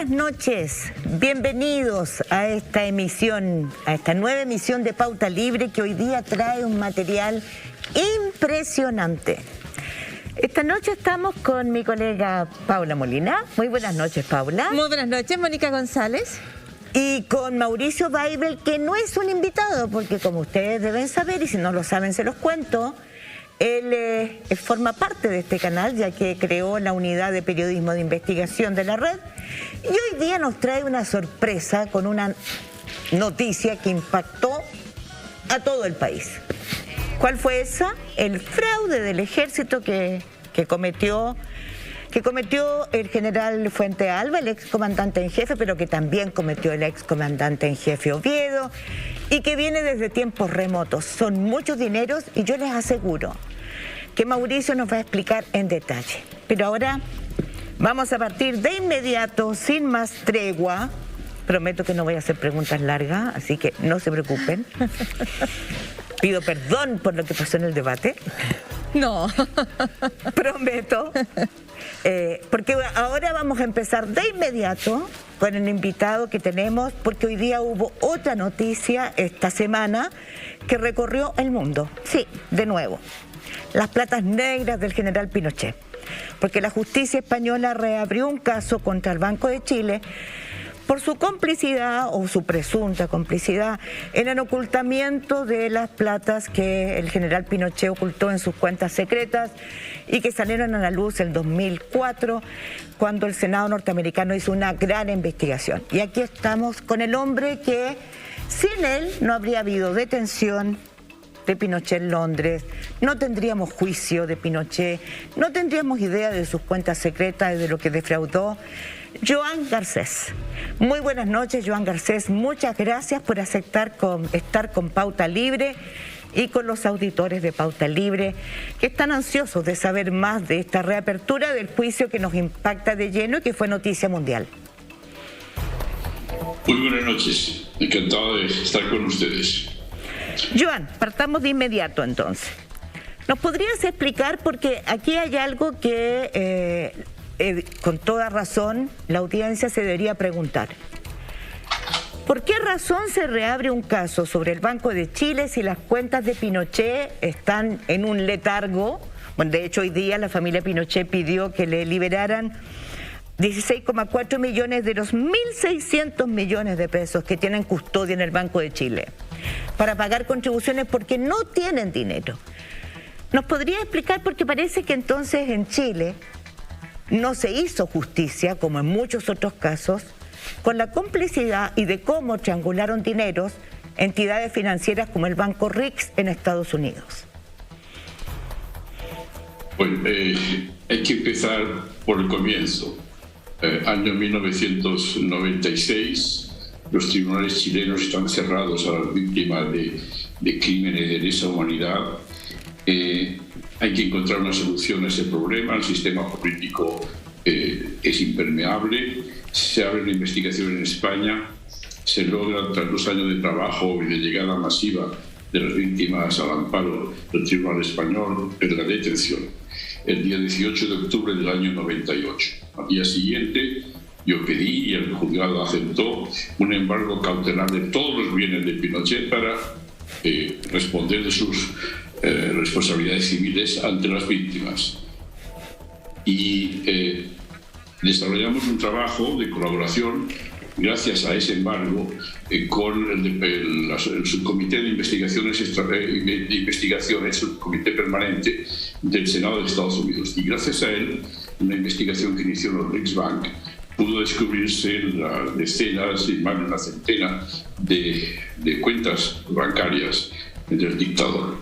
noches, bienvenidos a esta emisión, a esta nueva emisión de Pauta Libre que hoy día trae un material impresionante. Esta noche estamos con mi colega Paula Molina. Muy buenas noches, Paula. Muy buenas noches, Mónica González. Y con Mauricio Weibel, que no es un invitado, porque como ustedes deben saber, y si no lo saben se los cuento, él forma parte de este canal, ya que creó la unidad de periodismo de investigación de la red. Y hoy día nos trae una sorpresa con una noticia que impactó a todo el país. ¿Cuál fue esa? El fraude del ejército que cometió el general Fuente Alba, el excomandante en jefe, pero que también cometió el excomandante en jefe Oviedo, y que viene desde tiempos remotos. Son muchos dineros y yo les aseguro que Mauricio nos va a explicar en detalle. Pero ahora vamos a partir de inmediato, sin más tregua. Prometo que no voy a hacer preguntas largas, así que no se preocupen. Pido perdón por lo que pasó en el debate. No. Prometo. Porque ahora vamos a empezar de inmediato con el invitado que tenemos, porque hoy día hubo otra noticia esta semana que recorrió el mundo. Sí, de nuevo. Las platas negras del general Pinochet. Porque la justicia española reabrió un caso contra el Banco de Chile por su complicidad o su presunta complicidad en el ocultamiento de las platas que el general Pinochet ocultó en sus cuentas secretas y que salieron a la luz en 2004 cuando el Senado norteamericano hizo una gran investigación. Y aquí estamos con el hombre que sin él no habría habido detención de Pinochet en Londres, no tendríamos juicio de Pinochet, no tendríamos idea de sus cuentas secretas y de lo que defraudó. Joan Garcés. Muy buenas noches, Joan Garcés. Muchas gracias por aceptar estar con Pauta Libre y con los auditores de Pauta Libre, que están ansiosos de saber más de esta reapertura del juicio que nos impacta de lleno y que fue noticia mundial. Muy buenas noches, encantado de estar con ustedes. Joan, partamos de inmediato entonces. ¿Nos podrías explicar? Porque aquí hay algo que con toda razón la audiencia se debería preguntar. ¿Por qué razón se reabre un caso sobre el Banco de Chile si las cuentas de Pinochet están en un letargo? Bueno, de hecho hoy día la familia Pinochet pidió que le liberaran 16,4 millones de los 1.600 millones de pesos que tienen custodia en el Banco de Chile para pagar contribuciones porque no tienen dinero. ¿Nos podría explicar? Porque parece que entonces en Chile no se hizo justicia, como en muchos otros casos, con la complicidad y de cómo triangularon dineros entidades financieras como el Banco RIX en Estados Unidos. Bueno, hay que empezar por el comienzo. Año 1996, los tribunales chilenos están cerrados a las víctimas de crímenes de lesa humanidad. Hay que encontrar una solución a ese problema. El sistema político es impermeable. Se abre una investigación en España. Se logra, tras 2 años de trabajo y de llegada masiva de las víctimas al amparo del Tribunal Español, en la detención. El día 18 de octubre del año 98. Al día siguiente, yo pedí y el juzgado aceptó un embargo cautelar de todos los bienes de Pinochet para responder de sus responsabilidades civiles ante las víctimas. Y desarrollamos un trabajo de colaboración gracias a ese embargo con el subcomité de investigaciones, el subcomité permanente del Senado de Estados Unidos. Y gracias a él, una investigación que inició los Riksbank, pudo descubrirse las decenas y más de una centena de cuentas bancarias del dictador.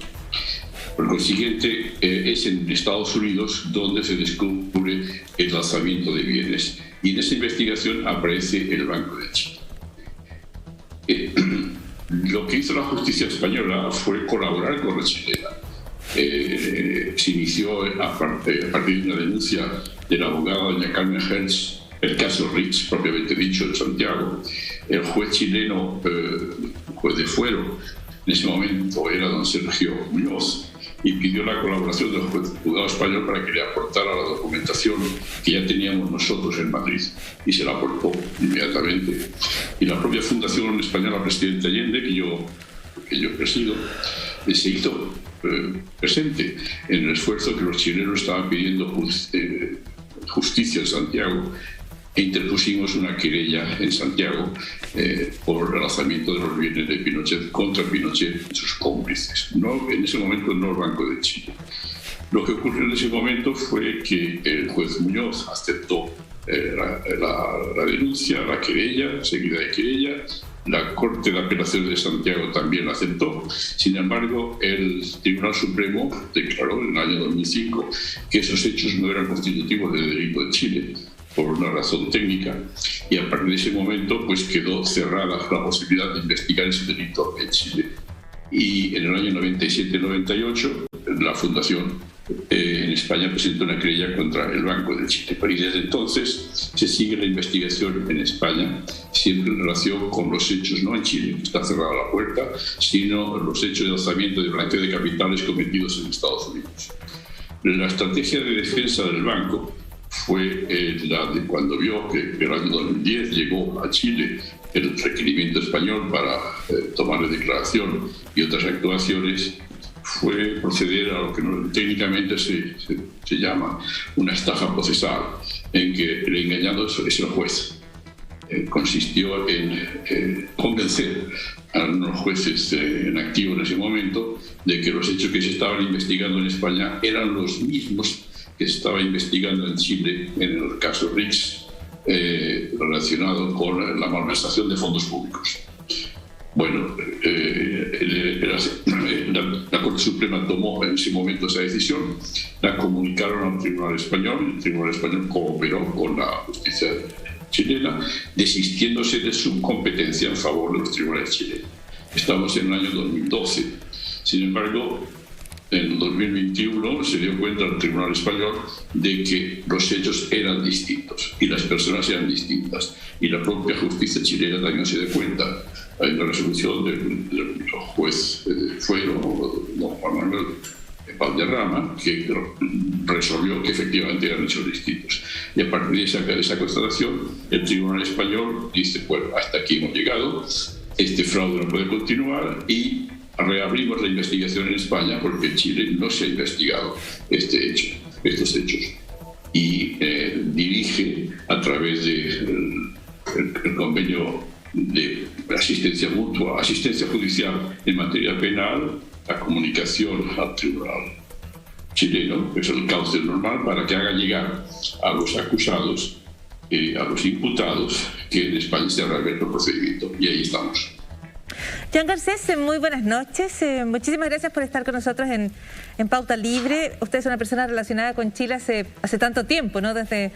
Por consiguiente, es en Estados Unidos donde se descubre el lanzamiento de bienes. Y en esta investigación aparece el Banco de Chile. Lo que hizo la justicia española fue colaborar con la chilena. Se inició a partir de una denuncia de la abogada doña Carmen Hertz, el caso Rich, propiamente dicho, de Santiago. El juez chileno, juez de fuero, en ese momento era don Sergio Muñoz, y pidió la colaboración del juzgado español para que le aportara la documentación que ya teníamos nosotros en Madrid, y se la aportó inmediatamente. Y la propia Fundación Española Presidente Allende, que yo presido, se hizo presente en el esfuerzo que los chilenos estaban pidiendo justicia en Santiago, e interpusimos una querella en Santiago por el alzamiento de los bienes de Pinochet contra Pinochet y sus cómplices. No, en ese momento no el Banco de Chile. Lo que ocurrió en ese momento fue que el juez Muñoz aceptó la denuncia, la querella, seguida de querella. La Corte de Apelaciones de Santiago también la aceptó. Sin embargo, el Tribunal Supremo declaró en el año 2005 que esos hechos no eran constitutivos del delito de Chile, por una razón técnica, y a partir de ese momento pues quedó cerrada la posibilidad de investigar ese delito en Chile. Y en el año 97-98 la Fundación en España presentó una querella contra el Banco de Chile. Y desde entonces se sigue la investigación en España, siempre en relación con los hechos, no en Chile, que está cerrada la puerta, sino los hechos de alzamiento y blanqueo de capitales cometidos en Estados Unidos. La estrategia de defensa del banco fue la de cuando vio que en el año 2010 llegó a Chile el requerimiento español para tomar declaración y otras actuaciones, fue proceder a lo que técnicamente se llama una estafa procesal, en que el engañado es el juez. Consistió en convencer a los jueces en activo en ese momento de que los hechos que se estaban investigando en España eran los mismos que se estaba investigando en Chile en el caso Rix, relacionado con la malversación de fondos públicos. Bueno, la Corte Suprema tomó en ese momento esa decisión, la comunicaron al Tribunal Español, el Tribunal Español cooperó con la justicia chilena, desistiéndose de su competencia en favor de los tribunales chilenos. Estamos en el año 2012. Sin embargo, en 2021 se dio cuenta el Tribunal Español de que los hechos eran distintos y las personas eran distintas, y la propia justicia chilena también se dio cuenta. Hay una resolución del juez don Juan Manuel Valderrama, que resolvió que efectivamente eran hechos distintos. Y a partir de esa constatación, el Tribunal Español dice, bueno, hasta aquí hemos llegado, este fraude no puede continuar, y reabrimos la investigación en España, porque en Chile no se ha investigado estos hechos. Y dirige, a través del convenio de asistencia mutua, asistencia judicial en materia penal, la comunicación al tribunal chileno, que es el cauce normal, para que haga llegar a los acusados, a los imputados, que en España se habrá abierto el procedimiento. Y ahí estamos. Joan Garcés, muy buenas noches. Muchísimas gracias por estar con nosotros en Pauta Libre. Usted es una persona relacionada con Chile hace tanto tiempo, ¿no? Desde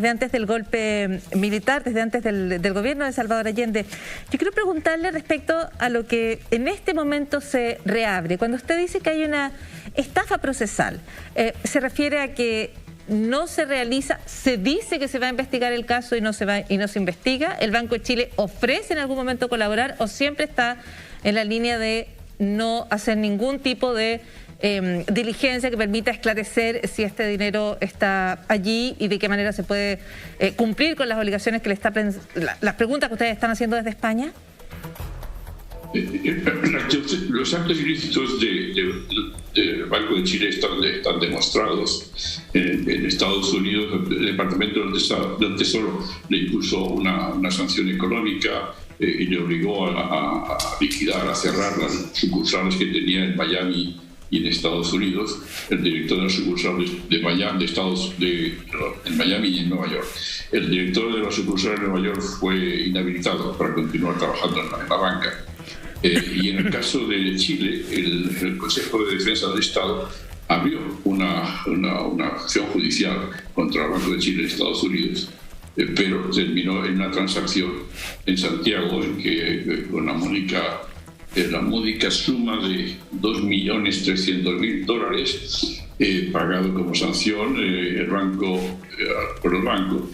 antes del golpe militar, desde antes del gobierno de Salvador Allende. Yo quiero preguntarle respecto a lo que en este momento se reabre. Cuando usted dice que hay una estafa procesal, ¿se refiere a que no se realiza, se dice que se va a investigar el caso y no se investiga? ¿El Banco de Chile ofrece en algún momento colaborar o siempre está en la línea de no hacer ningún tipo de diligencia que permita esclarecer si este dinero está allí y de qué manera se puede cumplir con las obligaciones que las preguntas que ustedes están haciendo desde España? Los actos ilícitos del Banco de Chile están demostrados. En Estados Unidos, el Departamento del Tesoro le impuso una sanción económica y le obligó a liquidar, a cerrar las sucursales que tenía en Miami y en Estados Unidos. El director de las sucursales en Miami y en Nueva York. El director de la sucursal en Nueva York fue inhabilitado para continuar trabajando en la banca. Y en el caso de Chile, el Consejo de Defensa del Estado abrió una acción judicial contra el Banco de Chile en Estados Unidos, pero terminó en una transacción en Santiago en que con la módica suma de $2.300.000 pagado como sanción por el banco.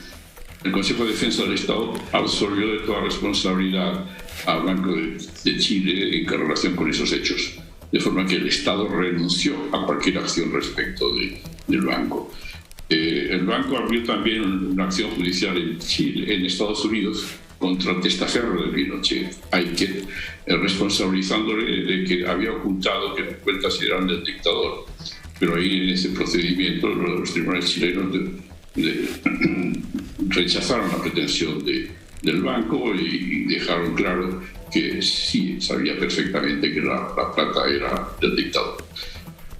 El Consejo de Defensa del Estado absolvió de toda responsabilidad al Banco de Chile en relación con esos hechos. de forma que el Estado renunció a cualquier acción respecto del banco. El banco abrió también una acción judicial en Estados Unidos contra el testaferro de Pinochet, responsabilizándole de que había ocultado que las cuentas eran del dictador. Pero ahí en ese procedimiento los tribunales chilenos rechazaron la pretensión del banco y dejaron claro que sí, sabía perfectamente que la plata era del dictador.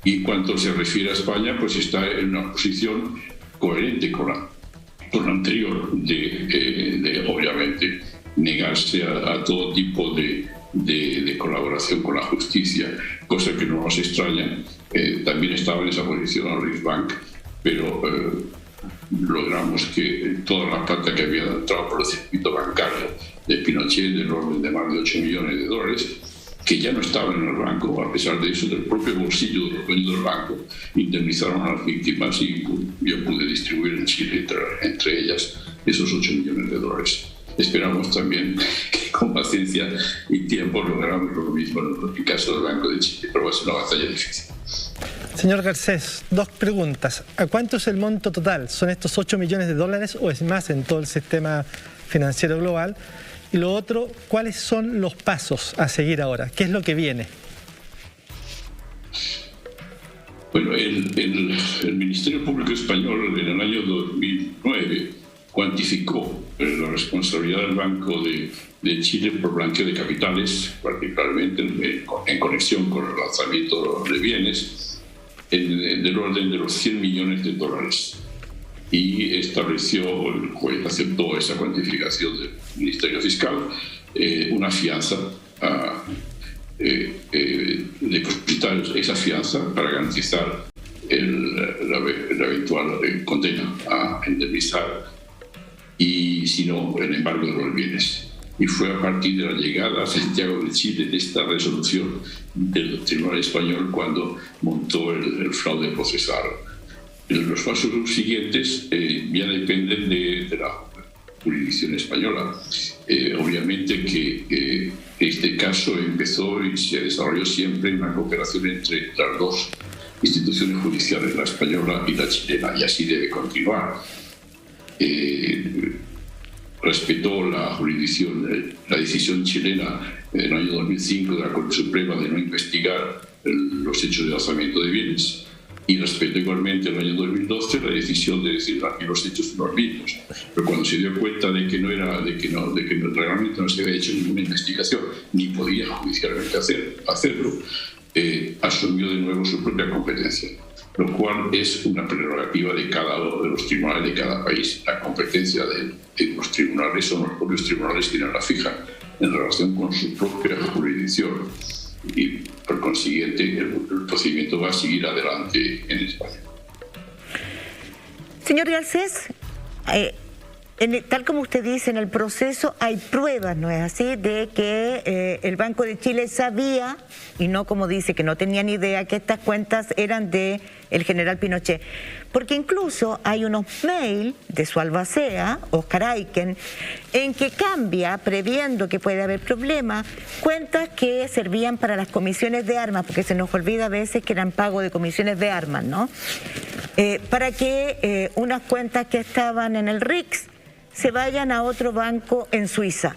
Y cuanto se refiere a España, pues está en una posición coherente con la anterior de obviamente negarse a todo tipo de colaboración con la justicia, cosa que no nos extraña. También estaba en esa posición el Riksbank, pero logramos que toda la plata que había entrado por el circuito bancario de Pinochet, del orden de más de $8 millones, que ya no estaban en el banco, a pesar de eso, del propio bolsillo de los dueños del banco, indemnizaron a las víctimas y yo pude distribuir en Chile entre ellas esos $8 millones. Esperamos también que con paciencia y tiempo logramos lo mismo en el caso del Banco de Chile, pero va a ser una batalla difícil. Señor Garcés, 2 preguntas. ¿A cuánto es el monto total? ¿Son estos $8 millones o es más en todo el sistema financiero global? Y lo otro, ¿cuáles son los pasos a seguir ahora? ¿Qué es lo que viene? Bueno, el Ministerio Público Español en el año 2009 cuantificó la responsabilidad del Banco de Chile por blanqueo de capitales, particularmente en conexión con el lanzamiento de bienes, del orden de los $100 millones. Y estableció, el juez aceptó esa cuantificación del Ministerio Fiscal, una fianza, depositar esa fianza para garantizar la eventual condena a indemnizar y, si no, el embargo de los bienes. Y fue a partir de la llegada a Santiago de Chile de esta resolución del Tribunal Español cuando montó el fraude procesal. Los pasos siguientes ya dependen de la jurisdicción española. Obviamente que este caso empezó y se desarrolló siempre en una cooperación entre las dos instituciones judiciales, la española y la chilena, y así debe continuar. Respetó la jurisdicción, la decisión chilena en el año 2005 de la Corte Suprema de no investigar los hechos de lanzamiento de bienes. Y respetó igualmente en el año 2012 la decisión de decir que los hechos son los mismos. Pero cuando se dio cuenta de que realmente no se había hecho ninguna investigación, ni podía judicialmente hacerlo, asumió de nuevo su propia competencia, lo cual es una prerrogativa de cada uno de los tribunales de cada país. La competencia de los tribunales son los propios tribunales quienes la fijan en relación con su propia jurisdicción. Y por consiguiente el procedimiento va a seguir adelante en España. Señor Garcés, tal como usted dice, en el proceso hay pruebas, ¿no es así?, de que el Banco de Chile sabía, y no como dice que no tenía ni idea, que estas cuentas eran de el general Pinochet. Porque incluso hay unos mails de su albacea, Oscar Aiken, en que cambia, previendo que puede haber problemas, cuentas que servían para las comisiones de armas, porque se nos olvida a veces que eran pago de comisiones de armas, ¿no? Para que unas cuentas que estaban en el RIX se vayan a otro banco en Suiza.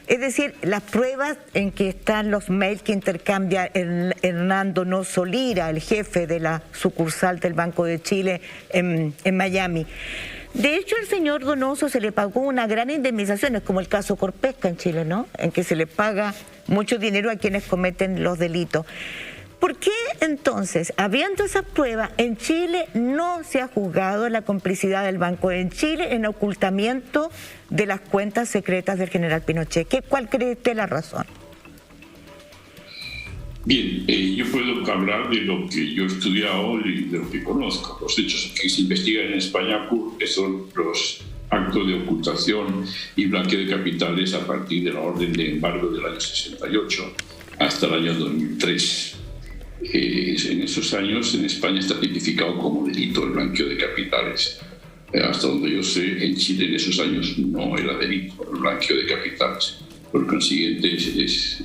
Es decir, las pruebas en que están los mails que intercambia Hernando Nosso Lira, el jefe de la sucursal del Banco de Chile en Miami. De hecho, al señor Donoso se le pagó una gran indemnización, es como el caso Corpesca en Chile, ¿no?, en que se le paga mucho dinero a quienes cometen los delitos. ¿Por qué entonces, habiendo esas pruebas, en Chile no se ha juzgado la complicidad del Banco de Chile en ocultamiento de las cuentas secretas del general Pinochet? ¿Cuál cree usted la razón? Bien, yo puedo hablar de lo que yo he estudiado y de lo que conozco. Los hechos que se investigan en España son los actos de ocultación y blanqueo de capitales a partir de la orden de embargo del año 68 hasta el año 2003. En esos años en España está tipificado como delito el blanqueo de capitales. Hasta donde yo sé, en Chile en esos años no era delito el blanqueo de capitales. Por consiguiente,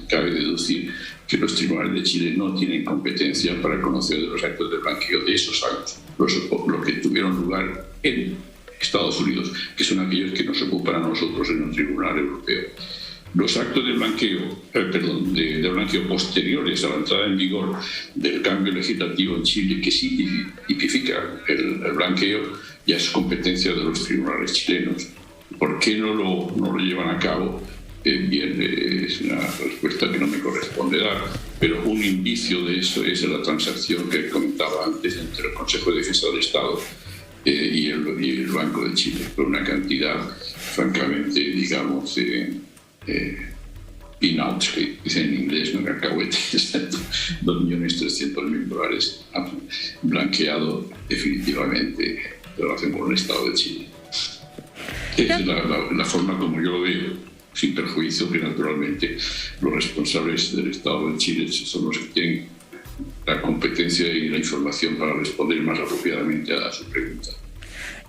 cabe deducir que los tribunales de Chile no tienen competencia para conocer de los actos de blanqueo de esos actos, los que tuvieron lugar en Estados Unidos, que son aquellos que nos ocupan a nosotros en un tribunal europeo. Los actos de blanqueo, de blanqueo posteriores a la entrada en vigor del cambio legislativo en Chile, que sí tipifica el blanqueo, ya es competencia de los tribunales chilenos. ¿Por qué no lo llevan a cabo? Bien, es una respuesta que no me corresponde dar, pero un indicio de eso es la transacción que comentaba antes entre el Consejo de Defensa del Estado y el Banco de Chile, por una cantidad francamente, digamos, peanuts, que dice en inglés, no cacahuetes, $2.300.000 blanqueado definitivamente, lo hacen por el Estado de Chile. Esa es la forma como yo lo veo, sin perjuicio que naturalmente los responsables del Estado de Chile son los que tienen la competencia y la información para responder más apropiadamente a su pregunta.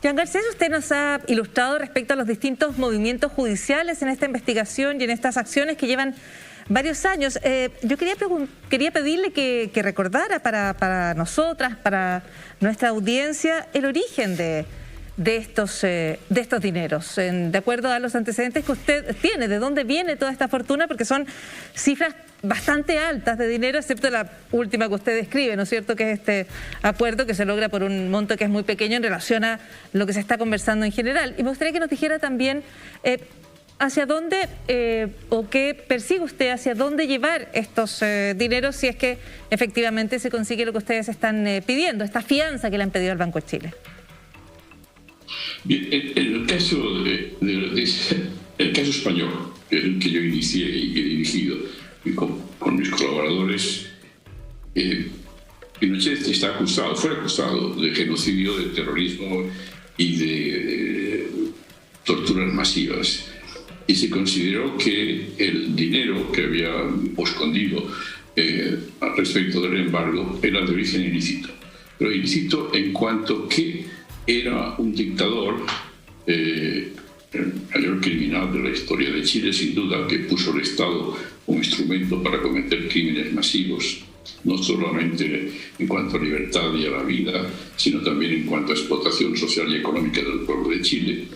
Joan Garcés, usted nos ha ilustrado respecto a los distintos movimientos judiciales en esta investigación y en estas acciones que llevan varios años. Yo quería pedirle que recordara para nosotras, para nuestra audiencia, el origen de estos dineros, de acuerdo a los antecedentes que usted tiene, de dónde viene toda esta fortuna, porque son cifras bastante altas de dinero, excepto la última que usted describe, ¿no es cierto?, que es este acuerdo que se logra por un monto que es muy pequeño en relación a lo que se está conversando en general. Y me gustaría que nos dijera también hacia dónde o qué persigue usted, hacia dónde llevar estos dineros si es que efectivamente se consigue lo que ustedes están pidiendo, esta fianza que le han pedido al Banco de Chile. Bien, en el caso el caso español, que es el que yo inicié y he dirigido con mis colaboradores, Pinochet fue acusado de genocidio, de terrorismo y de torturas masivas. Y se consideró que el dinero que había escondido respecto del embargo era de origen ilícito. Pero ilícito en cuanto que era un dictador, el mayor criminal de la historia de Chile, sin duda, que puso al Estado un instrumento para cometer crímenes masivos, no solamente en cuanto a libertad y a la vida, sino también en cuanto a explotación social y económica del pueblo de Chile,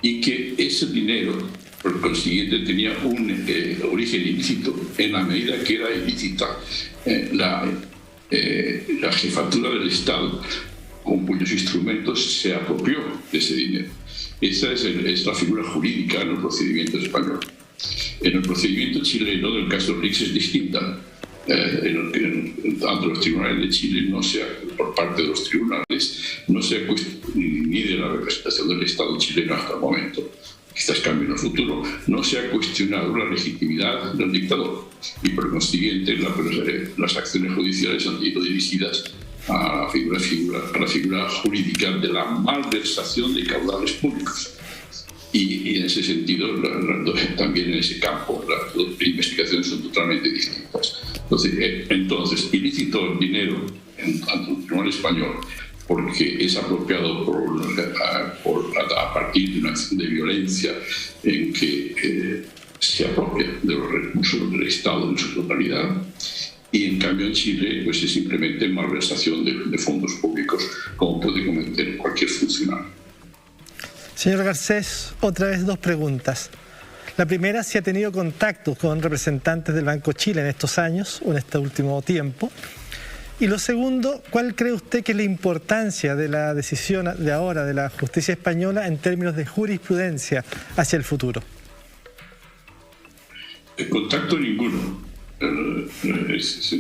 y que ese dinero, por consiguiente, tenía un origen ilícito, en la medida que era ilícita la jefatura del Estado, con cuyos instrumentos se apropió de ese dinero. Esa es la figura jurídica en el procedimiento español. En el procedimiento chileno del caso Rix es distinta. Ante los tribunales de Chile, por parte de los tribunales, no se ha ni de la representación del Estado chileno hasta el momento, quizás cambie en el futuro, no se ha cuestionado la legitimidad del dictador y por consiguiente las acciones judiciales han sido dirigidas a la figura jurídica de la malversación de caudales públicos. Y en ese sentido, también en ese campo, las dos investigaciones son totalmente distintas. Entonces, ilícito el dinero ante un tribunal español porque es apropiado a partir de una acción de violencia en que se apropia de los recursos del Estado en su totalidad. Y en cambio en Chile pues es simplemente malversación de fondos públicos, como puede cometer cualquier funcionario. Señor Garcés, otra vez dos preguntas. La primera, si ha tenido contactos con representantes del Banco Chile en estos años o en este último tiempo. Y lo segundo, ¿cuál cree usted que es la importancia de la decisión de ahora de la justicia española en términos de jurisprudencia hacia el futuro? El contacto ninguno. Es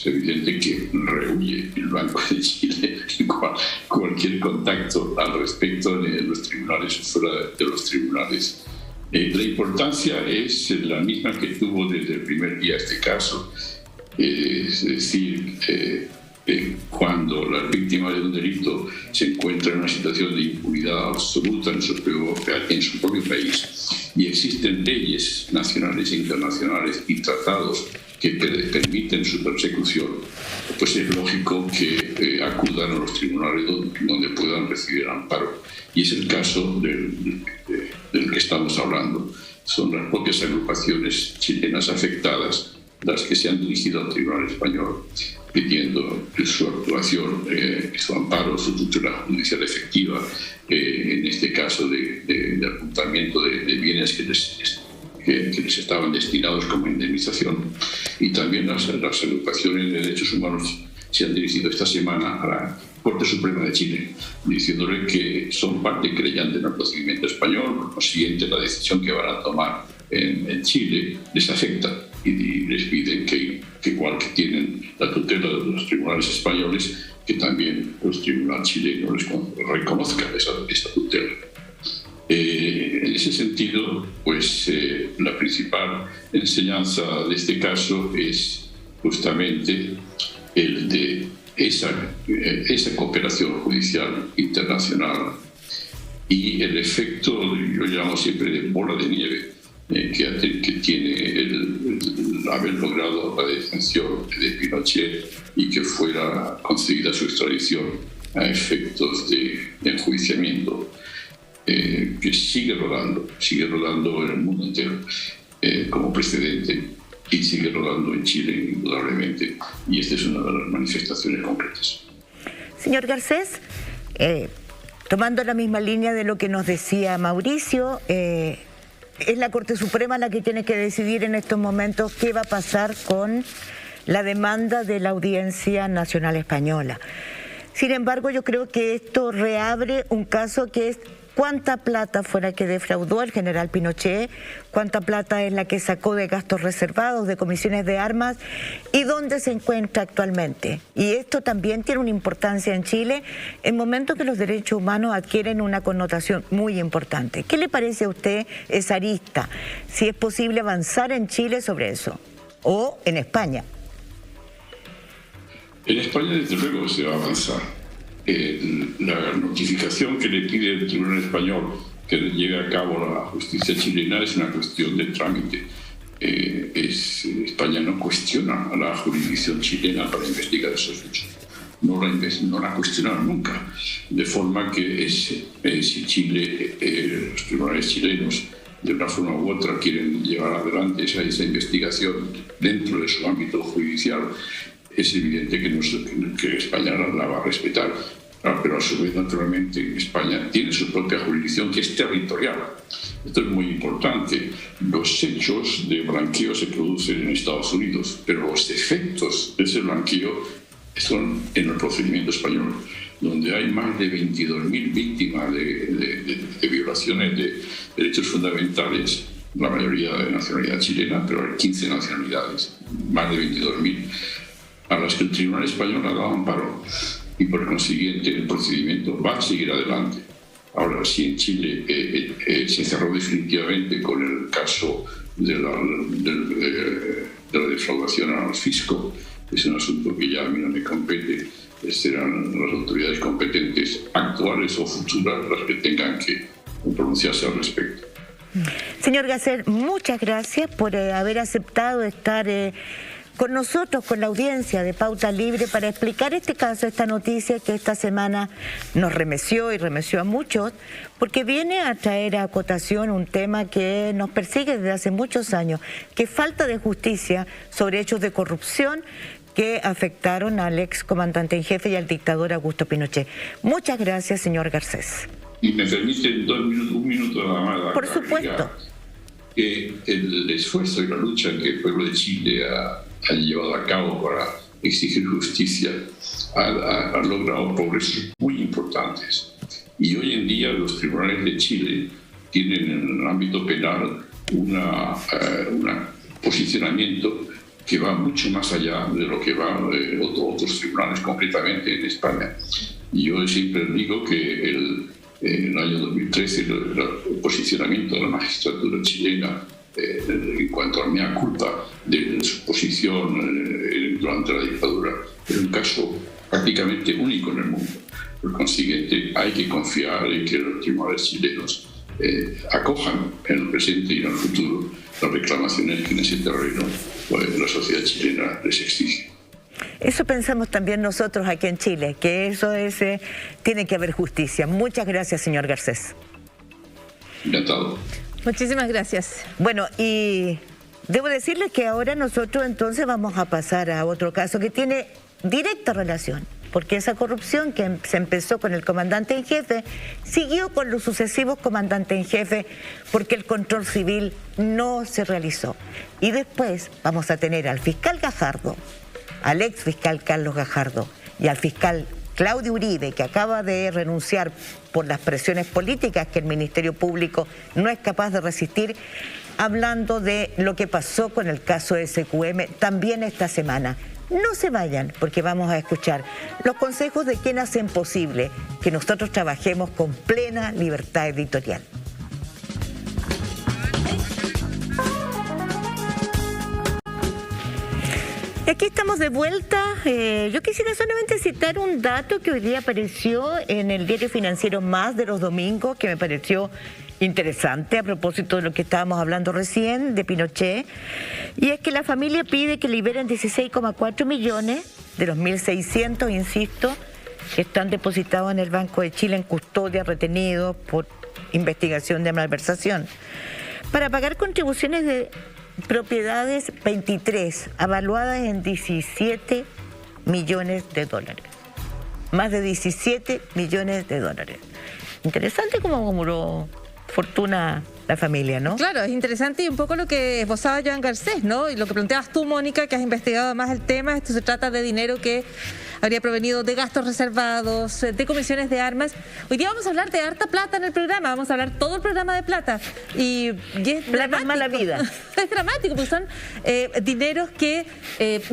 evidente que rehuye el Banco de Chile cualquier contacto al respecto en los tribunales o fuera de los tribunales. La importancia es la misma que tuvo desde el primer día este caso, es decir, cuando la víctima de un delito se encuentra en una situación de impunidad absoluta en su propio país y existen leyes nacionales e internacionales y tratados que permiten su persecución, pues es lógico que acudan a los tribunales donde puedan recibir amparo. Y es el caso del que estamos hablando. son las propias agrupaciones chilenas afectadas las que se han dirigido al Tribunal Español pidiendo su actuación, su amparo, su tutela judicial efectiva, en este caso de apuntamiento de bienes que les estaban destinados como indemnización. Y también las agrupaciones de derechos humanos se han dirigido esta semana a la Corte Suprema de Chile, diciéndole que son parte creyente en el procedimiento español, por consiguiente la decisión que van a tomar en Chile les afecta y les piden que igual que tienen la tutela de los tribunales españoles, que también los tribunales chilenos les reconozcan esa tutela. En ese sentido, pues la principal enseñanza de este caso es justamente el de esa cooperación judicial internacional y el efecto, yo llamo siempre de bola de nieve, que tiene el haber logrado la detención de Pinochet y que fuera concedida su extradición a efectos de enjuiciamiento, que sigue rodando en el mundo entero como precedente y sigue rodando en Chile indudablemente, y esta es una de las manifestaciones concretas. Señor Garcés, tomando la misma línea de lo que nos decía Mauricio, es la Corte Suprema la que tiene que decidir en estos momentos qué va a pasar con la demanda de la Audiencia Nacional Española. Sin embargo, yo creo que esto reabre un caso que es cuánta plata fue la que defraudó el general Pinochet, cuánta plata es la que sacó de gastos reservados, de comisiones de armas y dónde se encuentra actualmente. Y esto también tiene una importancia en Chile en momentos que los derechos humanos adquieren una connotación muy importante. ¿Qué le parece a usted esa arista? Si es posible avanzar en Chile sobre eso o en España. En España, desde luego, se va a avanzar. La notificación que le pide el Tribunal Español que lleve a cabo la justicia chilena es una cuestión de trámite. España no cuestiona a la jurisdicción chilena para investigar esos hechos. No la cuestionaron nunca. De forma que si Chile, los tribunales chilenos, de una forma u otra quieren llevar adelante esa investigación dentro de su ámbito judicial, es evidente que España la va a respetar. Pero a su vez, naturalmente, España tiene su propia jurisdicción que es territorial. Esto es muy importante. Los hechos de blanqueo se producen en Estados Unidos, pero los efectos de ese blanqueo son en el procedimiento español, donde hay más de 22.000 víctimas de violaciones de derechos fundamentales, la mayoría de nacionalidad chilena, pero hay 15 nacionalidades, más de 22.000, a las que el Tribunal Español ha dado amparo. Y por consiguiente el procedimiento va a seguir adelante. Ahora, si en Chile se cerró definitivamente con el caso de la defraudación al fisco, es un asunto que ya a mí no me compete, serán las autoridades competentes actuales o futuras las que tengan que pronunciarse al respecto. Señor Garcés, muchas gracias por haber aceptado estar con nosotros, con la audiencia de Pauta Libre, para explicar este caso, esta noticia que esta semana nos remeció y remeció a muchos, porque viene a traer a acotación un tema que nos persigue desde hace muchos años, que es falta de justicia sobre hechos de corrupción que afectaron al ex comandante en jefe y al dictador Augusto Pinochet. Muchas gracias, señor Garcés. Y me permiten un minuto nada más. Por supuesto. Que el esfuerzo y la lucha que el pueblo de Chile ha llevado a cabo para exigir justicia ha logrado progresos muy importantes. Y hoy en día los tribunales de Chile tienen en el ámbito penal un posicionamiento que va mucho más allá de lo que van otros tribunales, concretamente en España. Y yo siempre digo que en el año 2013 el posicionamiento de la magistratura chilena en cuanto a mea culpa de su posición durante la dictadura es un caso prácticamente único en el mundo. Por consiguiente, hay que confiar en que los tribunales chilenos acojan en el presente y en el futuro las reclamaciones que en ese terreno la sociedad chilena les exige. Eso pensamos también nosotros aquí en Chile, que eso tiene que haber justicia. Muchas gracias, señor Garcés. Encantado. Muchísimas gracias. Bueno, y debo decirles que ahora nosotros entonces vamos a pasar a otro caso que tiene directa relación, porque esa corrupción que se empezó con el comandante en jefe siguió con los sucesivos comandantes en jefe porque el control civil no se realizó. Y después vamos a tener al fiscal Gajardo, al ex fiscal Carlos Gajardo y al fiscal Claudio Uribe, que acaba de renunciar por las presiones políticas que el Ministerio Público no es capaz de resistir, hablando de lo que pasó con el caso SQM también esta semana. No se vayan, porque vamos a escuchar los consejos de quien hacen posible que nosotros trabajemos con plena libertad editorial. Aquí estamos de vuelta. Yo quisiera solamente citar un dato que hoy día apareció en el diario Financiero Más de los domingos, que me pareció interesante a propósito de lo que estábamos hablando recién de Pinochet, y es que la familia pide que liberen 16,4 millones de los 1.600, insisto, que están depositados en el Banco de Chile en custodia, retenidos por investigación de malversación, para pagar contribuciones de propiedades 23, avaluadas en 17 millones de dólares. Más de 17 millones de dólares. Interesante cómo acumuló fortuna la familia, ¿no? Claro, es interesante y un poco lo que esbozaba Joan Garcés, ¿no? Y lo que planteabas tú, Mónica, que has investigado más el tema. Esto se trata de dinero que habría provenido de gastos reservados, de comisiones de armas. Hoy día vamos a hablar de harta plata en el programa, vamos a hablar todo el programa de plata. Y es plata mala vida. Es dramático, porque son dineros que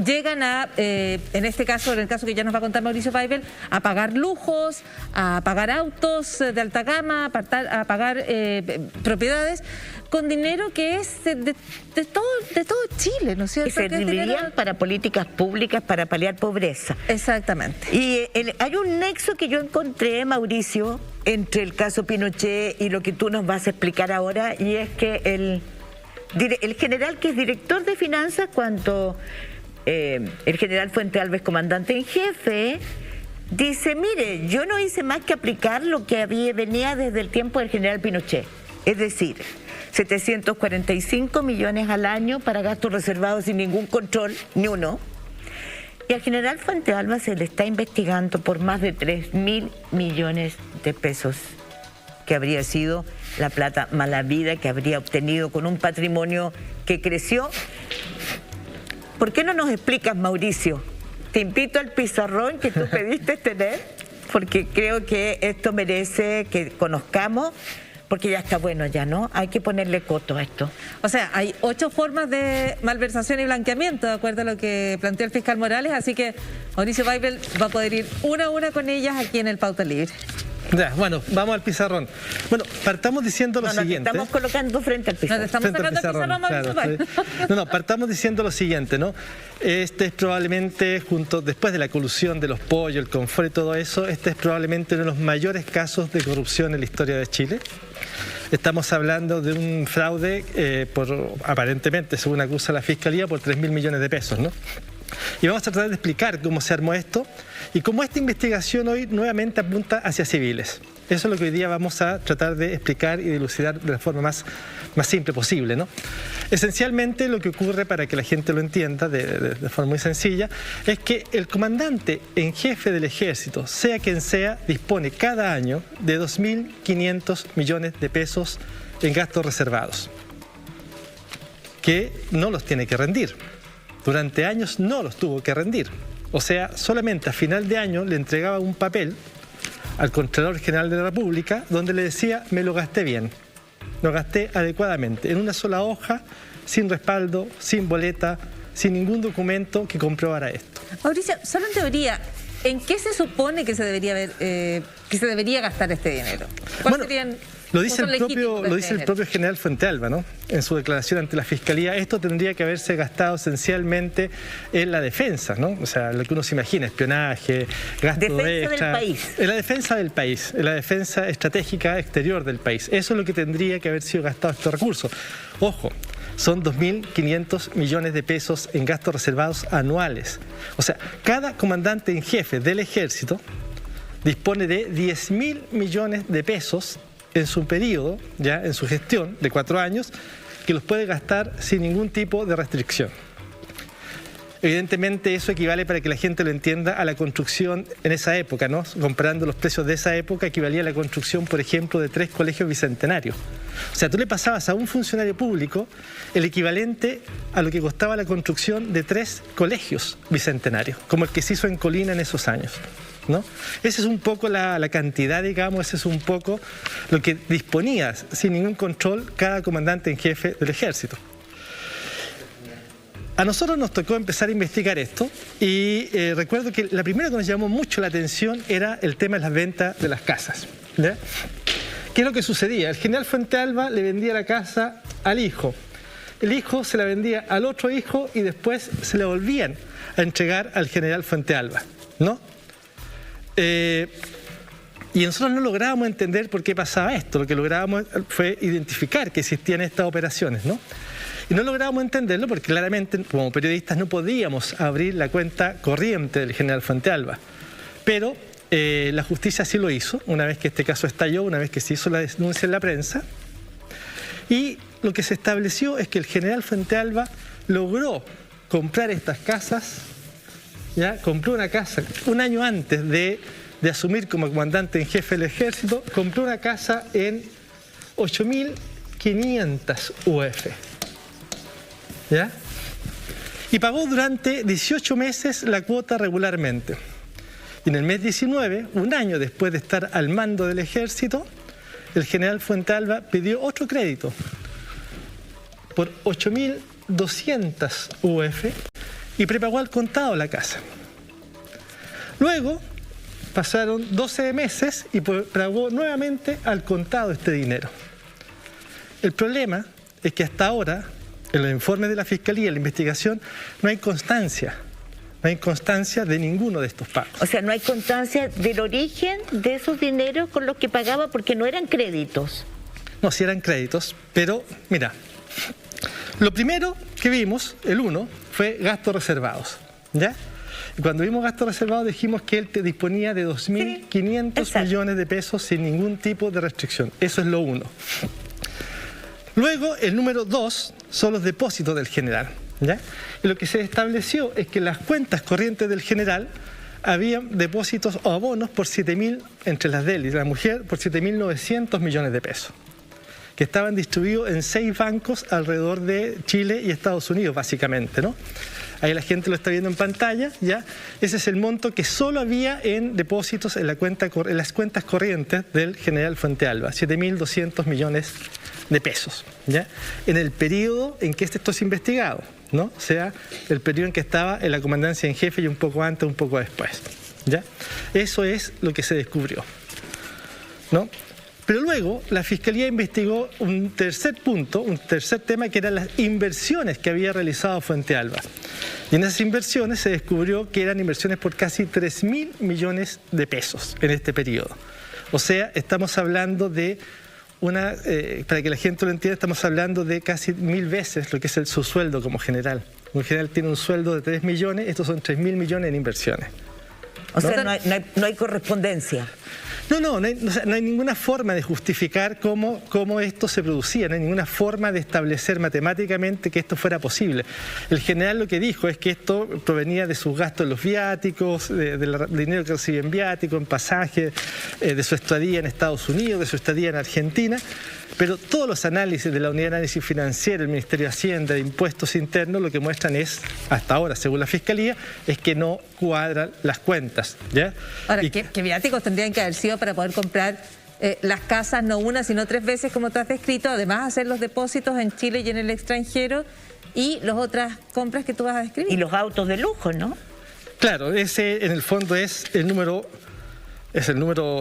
llegan a, en este caso, en el caso que ya nos va a contar Mauricio Weibel, a pagar lujos, a pagar autos de alta gama, a pagar propiedades, con dinero que es de todo Chile, ¿no es cierto? Que servirían para políticas públicas para paliar pobreza. Exactamente. Y hay un nexo que yo encontré, Mauricio, entre el caso Pinochet y lo que tú nos vas a explicar ahora, y es que el general que es director de finanzas, cuando el general Fuente Alves, comandante en jefe, dice, mire, yo no hice más que aplicar lo que venía desde el tiempo del general Pinochet, es decir, 745 millones al año para gastos reservados sin ningún control, ni uno. Y al general Fuente Alba se le está investigando por más de 3.000 millones de pesos, que habría sido la plata mala vida que habría obtenido con un patrimonio que creció. ¿Por qué no nos explicas, Mauricio? Te invito al pizarrón que tú pediste tener, porque creo que esto merece que conozcamos. Porque ya está bueno ya, ¿no? Hay que ponerle coto a esto. O sea, hay 8 formas de malversación y blanqueamiento, de acuerdo a lo que planteó el fiscal Morales, así que Mauricio Weibel va a poder ir una a una con ellas aquí en el Pauta Libre. Ya, bueno, vamos al pizarrón. Bueno, partamos diciendo lo siguiente. Estamos colocando frente al pizarrón. Nos estamos sacando el pizarrón, Mauricio Weibel. Partamos diciendo lo siguiente, ¿no? Este es probablemente, después de la colusión de los pollos, el confort y todo eso, este es probablemente uno de los mayores casos de corrupción en la historia de Chile. Estamos hablando de un fraude, aparentemente, según acusa la Fiscalía, por 3.000 millones de pesos, ¿no? Y vamos a tratar de explicar cómo se armó esto y cómo esta investigación hoy nuevamente apunta hacia civiles. Eso es lo que hoy día vamos a tratar de explicar y dilucidar de la forma más simple posible, ¿no? Esencialmente lo que ocurre, para que la gente lo entienda de forma muy sencilla, es que el comandante en jefe del ejército, sea quien sea, dispone cada año de 2.500 millones de pesos en gastos reservados, que no los tiene que rendir. Durante años no los tuvo que rendir. O sea, solamente a final de año le entregaba un papel al Contralor General de la República donde le decía, me lo gasté bien, lo gasté adecuadamente, en una sola hoja, sin respaldo, sin boleta, sin ningún documento que comprobara esto. Mauricio, solo en teoría, ¿en qué se supone que se debería gastar este dinero? ¿Cuáles serían? Lo dice el propio general Fuente Alba, ¿no? En su declaración ante la Fiscalía. Esto tendría que haberse gastado esencialmente en la defensa, ¿no? O sea, lo que uno se imagina, espionaje, gasto extra. Defensa del país. En la defensa del país, en la defensa estratégica exterior del país. Eso es lo que tendría que haber sido gastado estos recursos. Ojo, son 2.500 millones de pesos en gastos reservados anuales. O sea, cada comandante en jefe del ejército dispone de 10.000 millones de pesos en su periodo, ya en su gestión de 4 años, que los puede gastar sin ningún tipo de restricción. Evidentemente eso equivale, para que la gente lo entienda, a la construcción en esa época, ¿no? Comparando los precios de esa época, equivalía a la construcción, por ejemplo, de 3 colegios bicentenarios. O sea, tú le pasabas a un funcionario público el equivalente a lo que costaba la construcción de 3 colegios bicentenarios, como el que se hizo en Colina en esos años, ¿no? Esa es un poco la cantidad, digamos, ese es un poco lo que disponía sin ningún control cada comandante en jefe del ejército. A nosotros nos tocó empezar a investigar esto y recuerdo que la primera que nos llamó mucho la atención era el tema de las ventas de las casas, ¿ya? ¿Qué es lo que sucedía? El general Fuentealba le vendía la casa al hijo. El hijo se la vendía al otro hijo y después se la volvían a entregar al general Fuentealba, ¿no? Y nosotros no lográbamos entender por qué pasaba esto. Lo que lográbamos fue identificar que existían estas operaciones, ¿no? Y no lográbamos entenderlo porque claramente como periodistas no podíamos abrir la cuenta corriente del general Fuentealba. Pero la justicia sí lo hizo, una vez que este caso estalló, una vez que se hizo la denuncia en la prensa. Y lo que se estableció es que el general Fuentealba logró comprar estas casas, ¿ya? Compró una casa un año antes de asumir como comandante en jefe del ejército, compró una casa en 8.500 UF. ¿Ya? Y pagó durante 18 meses la cuota regularmente. Y en el mes 19, un año después de estar al mando del ejército, el general Fuentealba pidió otro crédito por 8.200 UF y prepagó al contado la casa. Luego pasaron 12 meses y pagó nuevamente al contado este dinero. El problema es que hasta ahora, en los informes de la Fiscalía, en la investigación, no hay constancia. No hay constancia de ninguno de estos pagos. O sea, no hay constancia del origen de esos dineros con los que pagaba, porque no eran créditos. No, sí eran créditos, pero mira, lo primero que vimos, el 1, fue gastos reservados, ¿ya? Y cuando vimos gastos reservados dijimos que él disponía de 2.500 millones de pesos sin ningún tipo de restricción. Eso es lo 1. Luego, el número 2 son los depósitos del general, ¿ya? Y lo que se estableció es que en las cuentas corrientes del general había depósitos o abonos por 7.000, entre las de él y la mujer, por 7.900 millones de pesos, que estaban distribuidos en 6 bancos alrededor de Chile y Estados Unidos, básicamente, ¿no? Ahí la gente lo está viendo en pantalla, ¿ya? Ese es el monto que solo había en depósitos en las cuentas corrientes del general Fuentealba, 7.200 millones de pesos, ¿ya? En el periodo en que esto es investigado, ¿no? O sea, el periodo en que estaba en la comandancia en jefe y un poco antes, un poco después, ¿ya? Eso es lo que se descubrió, ¿no? Pero luego la Fiscalía investigó un tercer punto, un tercer tema, que eran las inversiones que había realizado Fuentealba. Y en esas inversiones se descubrió que eran inversiones por casi 3.000 millones de pesos en este periodo. O sea, estamos hablando de para que la gente lo entienda, estamos hablando de casi 1.000 veces lo que es su sueldo como general. Un general tiene un sueldo de 3 millones, estos son 3.000 millones en inversiones. O sea, no hay correspondencia. No hay ninguna forma de justificar cómo esto se producía, no hay ninguna forma de establecer matemáticamente que esto fuera posible. El general lo que dijo es que esto provenía de sus gastos en los viáticos, del dinero que recibía en viáticos, en pasajes, de su estadía en Estados Unidos, de su estadía en Argentina, pero todos los análisis de la Unidad de Análisis Financiero, el Ministerio de Hacienda, de Impuestos Internos, lo que muestran es, hasta ahora, según la Fiscalía, es que no cuadran las cuentas, ¿ya? Ahora, ¿qué viáticos tendrían que haber sido para poder comprar las casas, no una, sino 3 veces, como tú has descrito, además hacer los depósitos en Chile y en el extranjero, y las otras compras que tú vas a describir? Y los autos de lujo, ¿no? Claro, ese en el fondo es el número,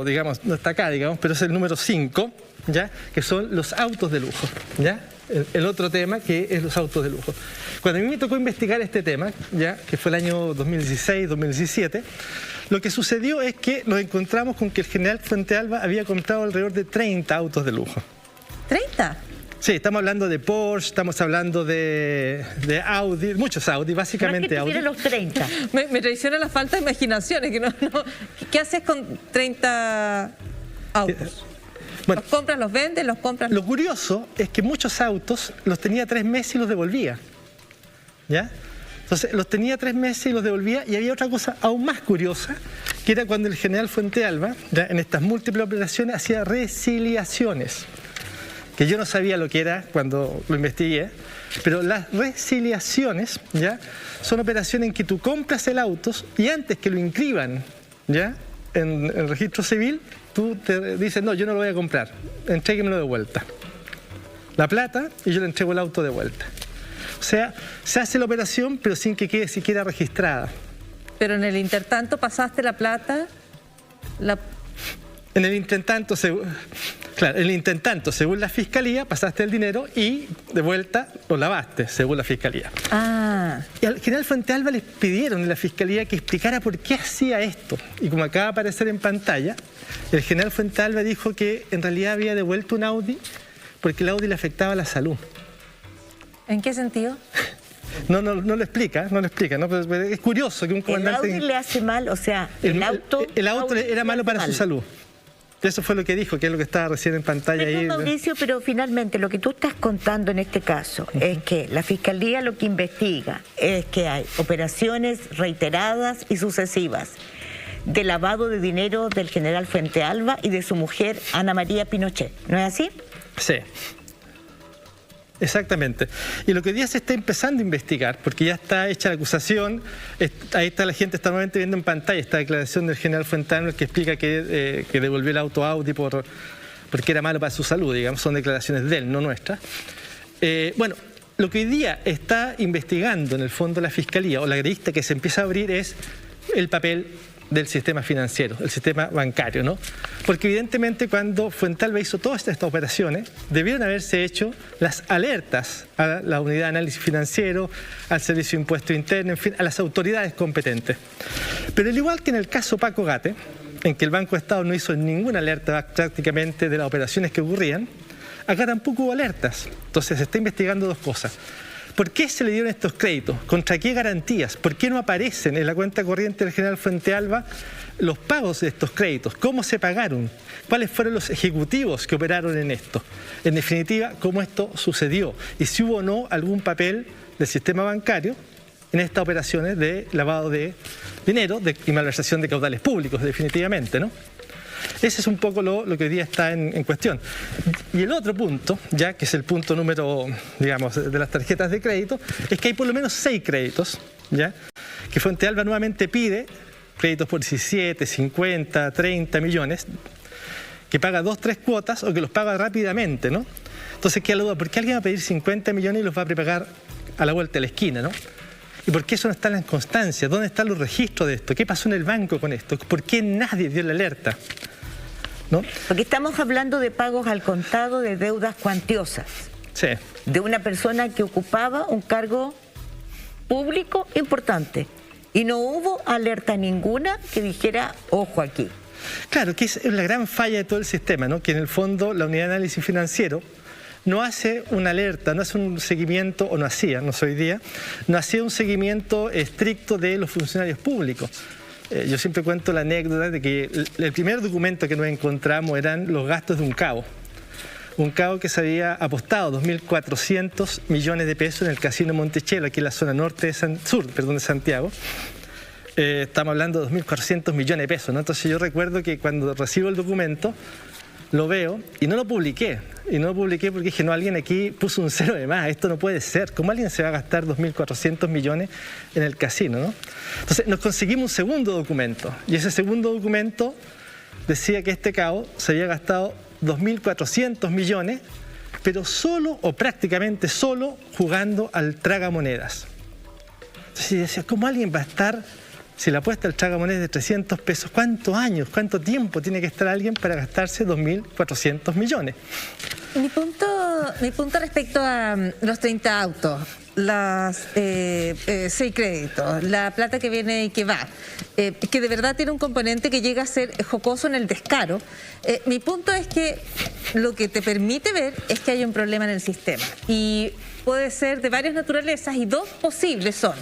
digamos, no está acá, digamos, pero es el número 5, ¿ya? Que son los autos de lujo, ¿ya? El otro tema que es los autos de lujo. Cuando a mí me tocó investigar este tema, ya que fue el año 2016-2017, lo que sucedió es que nos encontramos con que el general Fuentealba había comprado alrededor de 30 autos de lujo. ¿30? Sí, estamos hablando de Porsche, estamos hablando de Audi, muchos Audi, básicamente no es que Audi. los 30. Me traiciona la falta de imaginación. ¿Qué haces con 30 autos? Bueno, los compras, los vendes, los compras. Lo curioso es que muchos autos los tenía 3 meses y los devolvía. ¿Ya? Entonces, los tenía 3 meses y los devolvía, y había otra cosa aún más curiosa, que era cuando el general Fuentealba, ya en estas múltiples operaciones, hacía resiliaciones, que yo no sabía lo que era cuando lo investigué, pero las resiliaciones, ¿ya?, son operaciones en que tú compras el auto y antes que lo inscriban, ¿ya?, en el registro civil, tú te dices, no, yo no lo voy a comprar, entréguemelo de vuelta. La plata, y yo le entrego el auto de vuelta. O sea, se hace la operación, pero sin que quede siquiera registrada. Pero en el intertanto pasaste la plata, En el intertanto, según la fiscalía, pasaste el dinero y de vuelta lo lavaste, según la fiscalía. Ah. Y al general Fuentealba les pidieron en la fiscalía que explicara por qué hacía esto. Y como acaba de aparecer en pantalla, el general Fuentealba dijo que en realidad había devuelto un Audi porque el Audi le afectaba la salud. ¿En qué sentido? No lo explica, ¿no? Pero es curioso que un comandante... El Audi le hace mal, o sea, el auto era malo para su salud. Eso fue lo que dijo, que es lo que estaba recién en pantalla ahí. Mauricio, pero finalmente lo que tú estás contando en este caso es que la Fiscalía lo que investiga es que hay operaciones reiteradas y sucesivas de lavado de dinero del general Fuentealba y de su mujer Ana María Pinochet, ¿no es así? Sí. Exactamente. Y lo que hoy día se está empezando a investigar, porque ya está hecha la acusación, ahí está la gente, está nuevamente viendo en pantalla esta declaración del general Fuentealba que explica que devolvió el auto Audi porque era malo para su salud, digamos, son declaraciones de él, no nuestras. Bueno, lo que hoy día está investigando en el fondo la Fiscalía, o la arista que se empieza a abrir, es el papel del sistema financiero, el sistema bancario, ¿no? Porque evidentemente cuando Fuentealba hizo todas estas operaciones, debieron haberse hecho las alertas a la unidad de análisis financiero, al Servicio de Impuesto Interno, en fin, a las autoridades competentes. Pero al igual que en el caso Paco Gate, en que el Banco de Estado no hizo ninguna alerta prácticamente de las operaciones que ocurrían, acá tampoco hubo alertas. Entonces se está investigando dos cosas. ¿Por qué se le dieron estos créditos? ¿Contra qué garantías? ¿Por qué no aparecen en la cuenta corriente del general Fuentealba los pagos de estos créditos? ¿Cómo se pagaron? ¿Cuáles fueron los ejecutivos que operaron en esto? En definitiva, ¿cómo esto sucedió? Y si hubo o no algún papel del sistema bancario en estas operaciones de lavado de dinero y malversación de caudales públicos, definitivamente, ¿no? Ese es un poco lo que hoy día está en cuestión. Y el otro punto, ya que es el punto número, digamos, de las tarjetas de crédito, es que hay por lo menos 6 créditos, ¿ya?, que Fuentealba nuevamente pide, créditos por 17, 50, 30 millones, que paga 2, 3 cuotas o que los paga rápidamente, ¿no? Entonces queda la duda, ¿por qué alguien va a pedir 50 millones y los va a prepagar a la vuelta de la esquina, ¿no? ¿Y por qué eso no está en las constancias? ¿Dónde están los registros de esto? ¿Qué pasó en el banco con esto? ¿Por qué nadie dio la alerta? ¿No? Porque estamos hablando de pagos al contado de deudas cuantiosas. Sí. De una persona que ocupaba un cargo público importante. Y no hubo alerta ninguna que dijera, ojo aquí. Claro, que es la gran falla de todo el sistema, ¿no? Que en el fondo la unidad de análisis financiero no hace una alerta, no hace un seguimiento, o no hacía, no soy día, no hacía un seguimiento estricto de los funcionarios públicos. Yo siempre cuento la anécdota de que el primer documento que nos encontramos eran los gastos de un cabo. Un cabo que se había apostado 2.400 millones de pesos en el Casino Montechelo, aquí en la zona norte de Santiago. Estamos hablando de 2.400 millones de pesos, ¿no? Entonces yo recuerdo que cuando recibo el documento, lo veo y no lo publiqué. Y no lo publiqué porque dije, no, alguien aquí puso un cero de más, esto no puede ser. ¿Cómo alguien se va a gastar 2.400 millones en el casino, ¿no? Entonces nos conseguimos un segundo documento. Y ese segundo documento decía que este cabo se había gastado 2.400 millones, pero solo o prácticamente solo jugando al tragamonedas. Entonces yo decía, ¿cómo alguien va a estar... Si la apuesta al tragamonedas de 300 pesos, ¿cuántos años, cuánto tiempo tiene que estar alguien para gastarse 2.400 millones? Mi punto respecto a los 30 autos, los 6 créditos, la plata que viene y que va, que de verdad tiene un componente que llega a ser jocoso en el descaro. Mi punto es que lo que te permite ver es que hay un problema en el sistema y puede ser de varias naturalezas y dos posibles son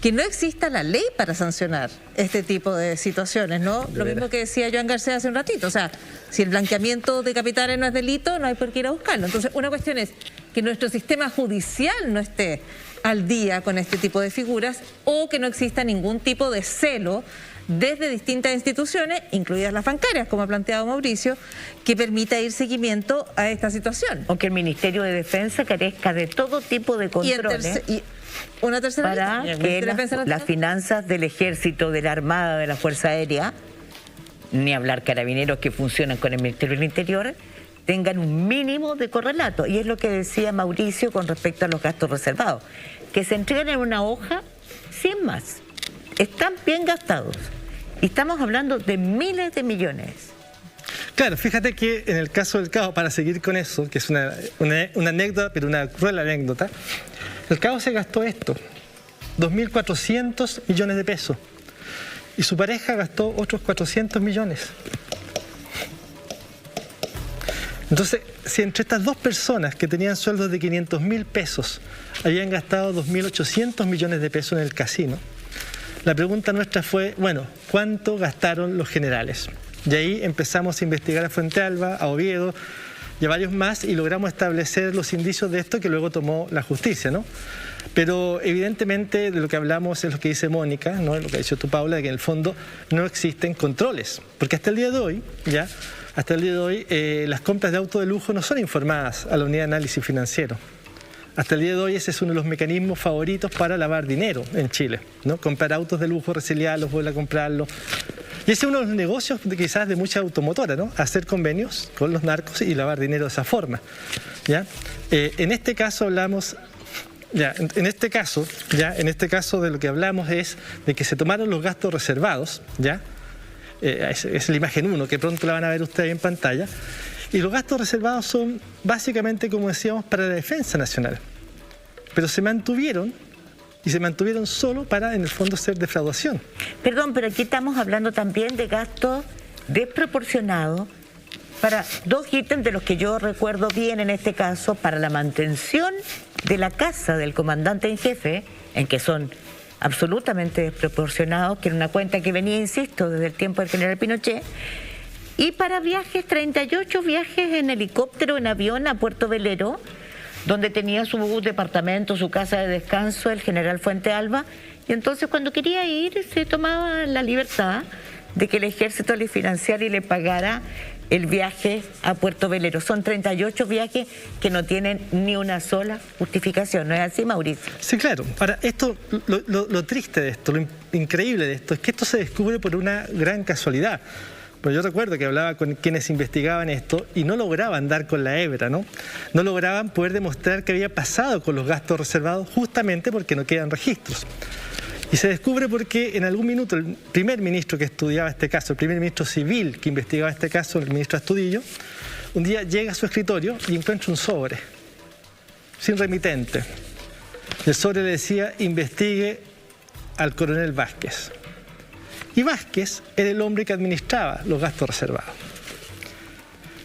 que no exista la ley para sancionar este tipo de situaciones, ¿no? Lo mismo que decía Joan Garcés hace un ratito, o sea, si el blanqueamiento de capitales no es delito, no hay por qué ir a buscarlo. Entonces, una cuestión es que nuestro sistema judicial no esté al día con este tipo de figuras o que no exista ningún tipo de celo desde distintas instituciones, incluidas las bancarias, como ha planteado Mauricio, que permita ir seguimiento a esta situación. O que el Ministerio de Defensa carezca de todo tipo de controles. Y una tercera para que las finanzas del Ejército, de la Armada, de la Fuerza Aérea, ni hablar carabineros que funcionan con el Ministerio del Interior, tengan un mínimo de correlato. Y es lo que decía Mauricio con respecto a los gastos reservados, que se entregan en una hoja sin más. Están bien gastados. Y estamos hablando de miles de millones. Claro, fíjate que en el caso del CAO, para seguir con eso, que es una anécdota, pero una cruel anécdota, el CAO se gastó esto, 2.400 millones de pesos. Y su pareja gastó otros 400 millones. Entonces, si entre estas dos personas que tenían sueldos de 500.000 pesos habían gastado 2.800 millones de pesos en el casino, la pregunta nuestra fue, bueno, ¿cuánto gastaron los generales? Y ahí empezamos a investigar a Fuente Alba, a Oviedo y a varios más y logramos establecer los indicios de esto que luego tomó la justicia, ¿no? Pero evidentemente de lo que hablamos es lo que dice Mónica, ¿no? Lo que ha dicho tú, Paula, de que en el fondo no existen controles. Porque hasta el día de hoy, las compras de autos de lujo no son informadas a la unidad de análisis financiero. Hasta el día de hoy ese es uno de los mecanismos favoritos para lavar dinero en Chile, ¿no? Comprar autos de lujo, resiliarlos, volver a comprarlos. Y ese es uno de los negocios quizás de muchas automotoras, ¿no? Hacer convenios con los narcos y lavar dinero de esa forma, ¿ya? En este caso hablamos... En este caso de lo que hablamos es de que se tomaron los gastos reservados, ¿ya? Es la imagen 1, que pronto la van a ver ustedes en pantalla. Y los gastos reservados son básicamente, como decíamos, para la defensa nacional. Pero se mantuvieron, y se mantuvieron solo para, en el fondo, ser defraudación. Perdón, pero aquí estamos hablando también de gastos desproporcionados para dos ítems de los que yo recuerdo bien en este caso, para la mantención de la casa del comandante en jefe, en que son absolutamente desproporcionados, que era una cuenta que venía, insisto, desde el tiempo del general Pinochet, y para viajes, 38 viajes en helicóptero, en avión a Puerto Velero, donde tenía su departamento, su casa de descanso, el general Fuente Alba, y entonces cuando quería ir se tomaba la libertad de que el ejército le financiara y le pagara el viaje a Puerto Velero. Son 38 viajes que no tienen ni una sola justificación, ¿no es así, Mauricio? Sí, claro. Ahora, esto, lo triste de esto, lo increíble de esto, es que esto se descubre por una gran casualidad. Pues yo recuerdo que hablaba con quienes investigaban esto y no lograban dar con la hebra, ¿no? No lograban poder demostrar qué había pasado con los gastos reservados justamente porque no quedan registros. Y se descubre porque en algún minuto el primer ministro que estudiaba este caso, el primer ministro civil que investigaba este caso, el ministro Astudillo, un día llega a su escritorio y encuentra un sobre, sin remitente. El sobre le decía, investigue al coronel Vázquez. Y Vázquez era el hombre que administraba los gastos reservados.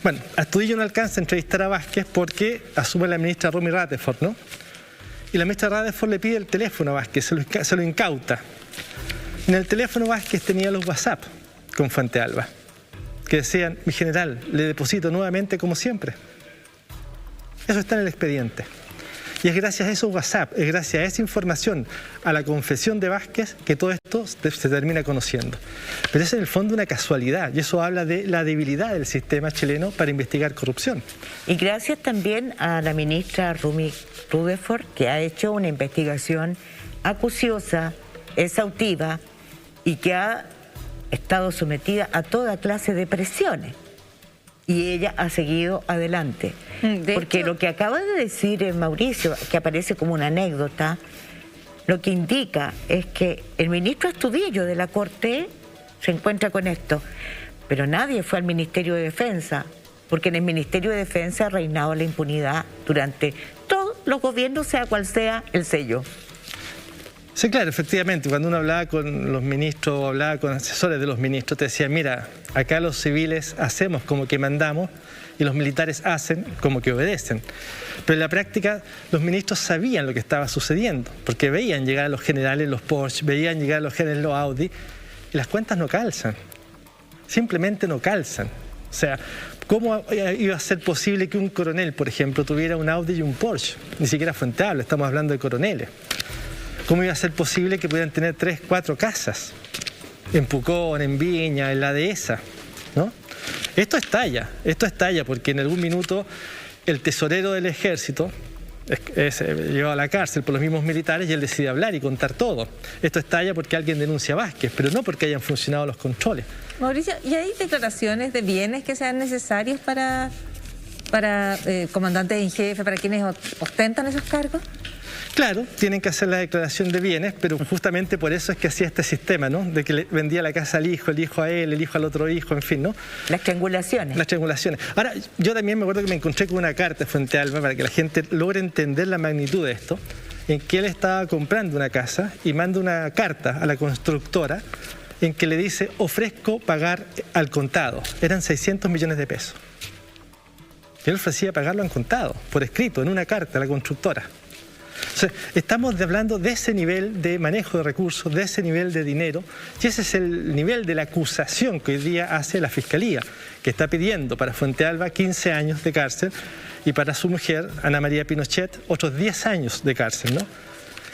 Bueno, Astudillo no alcanza a entrevistar a Vázquez porque asume la ministra Romy Rutherford, ¿no? Y la ministra Rutherford le pide el teléfono a Vázquez, se lo incauta. En el teléfono Vázquez tenía los WhatsApp con Fuente Alba, que decían, mi general, le deposito nuevamente como siempre. Eso está en el expediente. Y es gracias a esos WhatsApp, es gracias a esa información, a la confesión de Vázquez, que todo esto se termina conociendo. Pero es en el fondo una casualidad, y eso habla de la debilidad del sistema chileno para investigar corrupción. Y gracias también a la ministra Romy Rutherford, que ha hecho una investigación acuciosa, exhaustiva, y que ha estado sometida a toda clase de presiones. Y ella ha seguido adelante. Porque lo que acaba de decir Mauricio, que aparece como una anécdota, lo que indica es que el ministro Astudillo de la Corte se encuentra con esto. Pero nadie fue al Ministerio de Defensa, porque en el Ministerio de Defensa ha reinado la impunidad durante todos los gobiernos, sea cual sea el sello. Sí, claro, efectivamente, cuando uno hablaba con los ministros o hablaba con asesores de los ministros, te decían, mira, acá los civiles hacemos como que mandamos y los militares hacen como que obedecen. Pero en la práctica los ministros sabían lo que estaba sucediendo, porque veían llegar a los generales los Porsche, veían llegar a los generales los Audi, y las cuentas no calzan, simplemente no calzan. O sea, ¿cómo iba a ser posible que un coronel, por ejemplo, tuviera un Audi y un Porsche? Ni siquiera Fuentealba, estamos hablando de coroneles. ¿Cómo iba a ser posible que pudieran tener 3, 4 casas? En Pucón, en Viña, en la Dehesa, ¿no? Esto estalla porque en algún minuto el tesorero del ejército es llevado a la cárcel por los mismos militares y él decide hablar y contar todo. Esto estalla porque alguien denuncia a Vázquez, pero no porque hayan funcionado los controles. Mauricio, ¿y hay declaraciones de bienes que sean necesarias para comandantes en jefe, para quienes ostentan esos cargos? Claro, tienen que hacer la declaración de bienes, pero justamente por eso es que hacía este sistema, ¿no? De que le vendía la casa al hijo, el hijo a él, el hijo al otro hijo, en fin, ¿no? Las triangulaciones. Las triangulaciones. Ahora, yo también me acuerdo que me encontré con una carta de Fuentealba para que la gente logre entender la magnitud de esto, en que él estaba comprando una casa y manda una carta a la constructora en que le dice, ofrezco pagar al contado. Eran 600 millones de pesos. Y él ofrecía pagarlo al contado, por escrito, en una carta a la constructora. O sea, estamos hablando de ese nivel de manejo de recursos, de ese nivel de dinero, y ese es el nivel de la acusación que hoy día hace la Fiscalía, que está pidiendo para Fuentealba 15 años de cárcel y para su mujer, Ana María Pinochet, otros 10 años de cárcel, ¿no?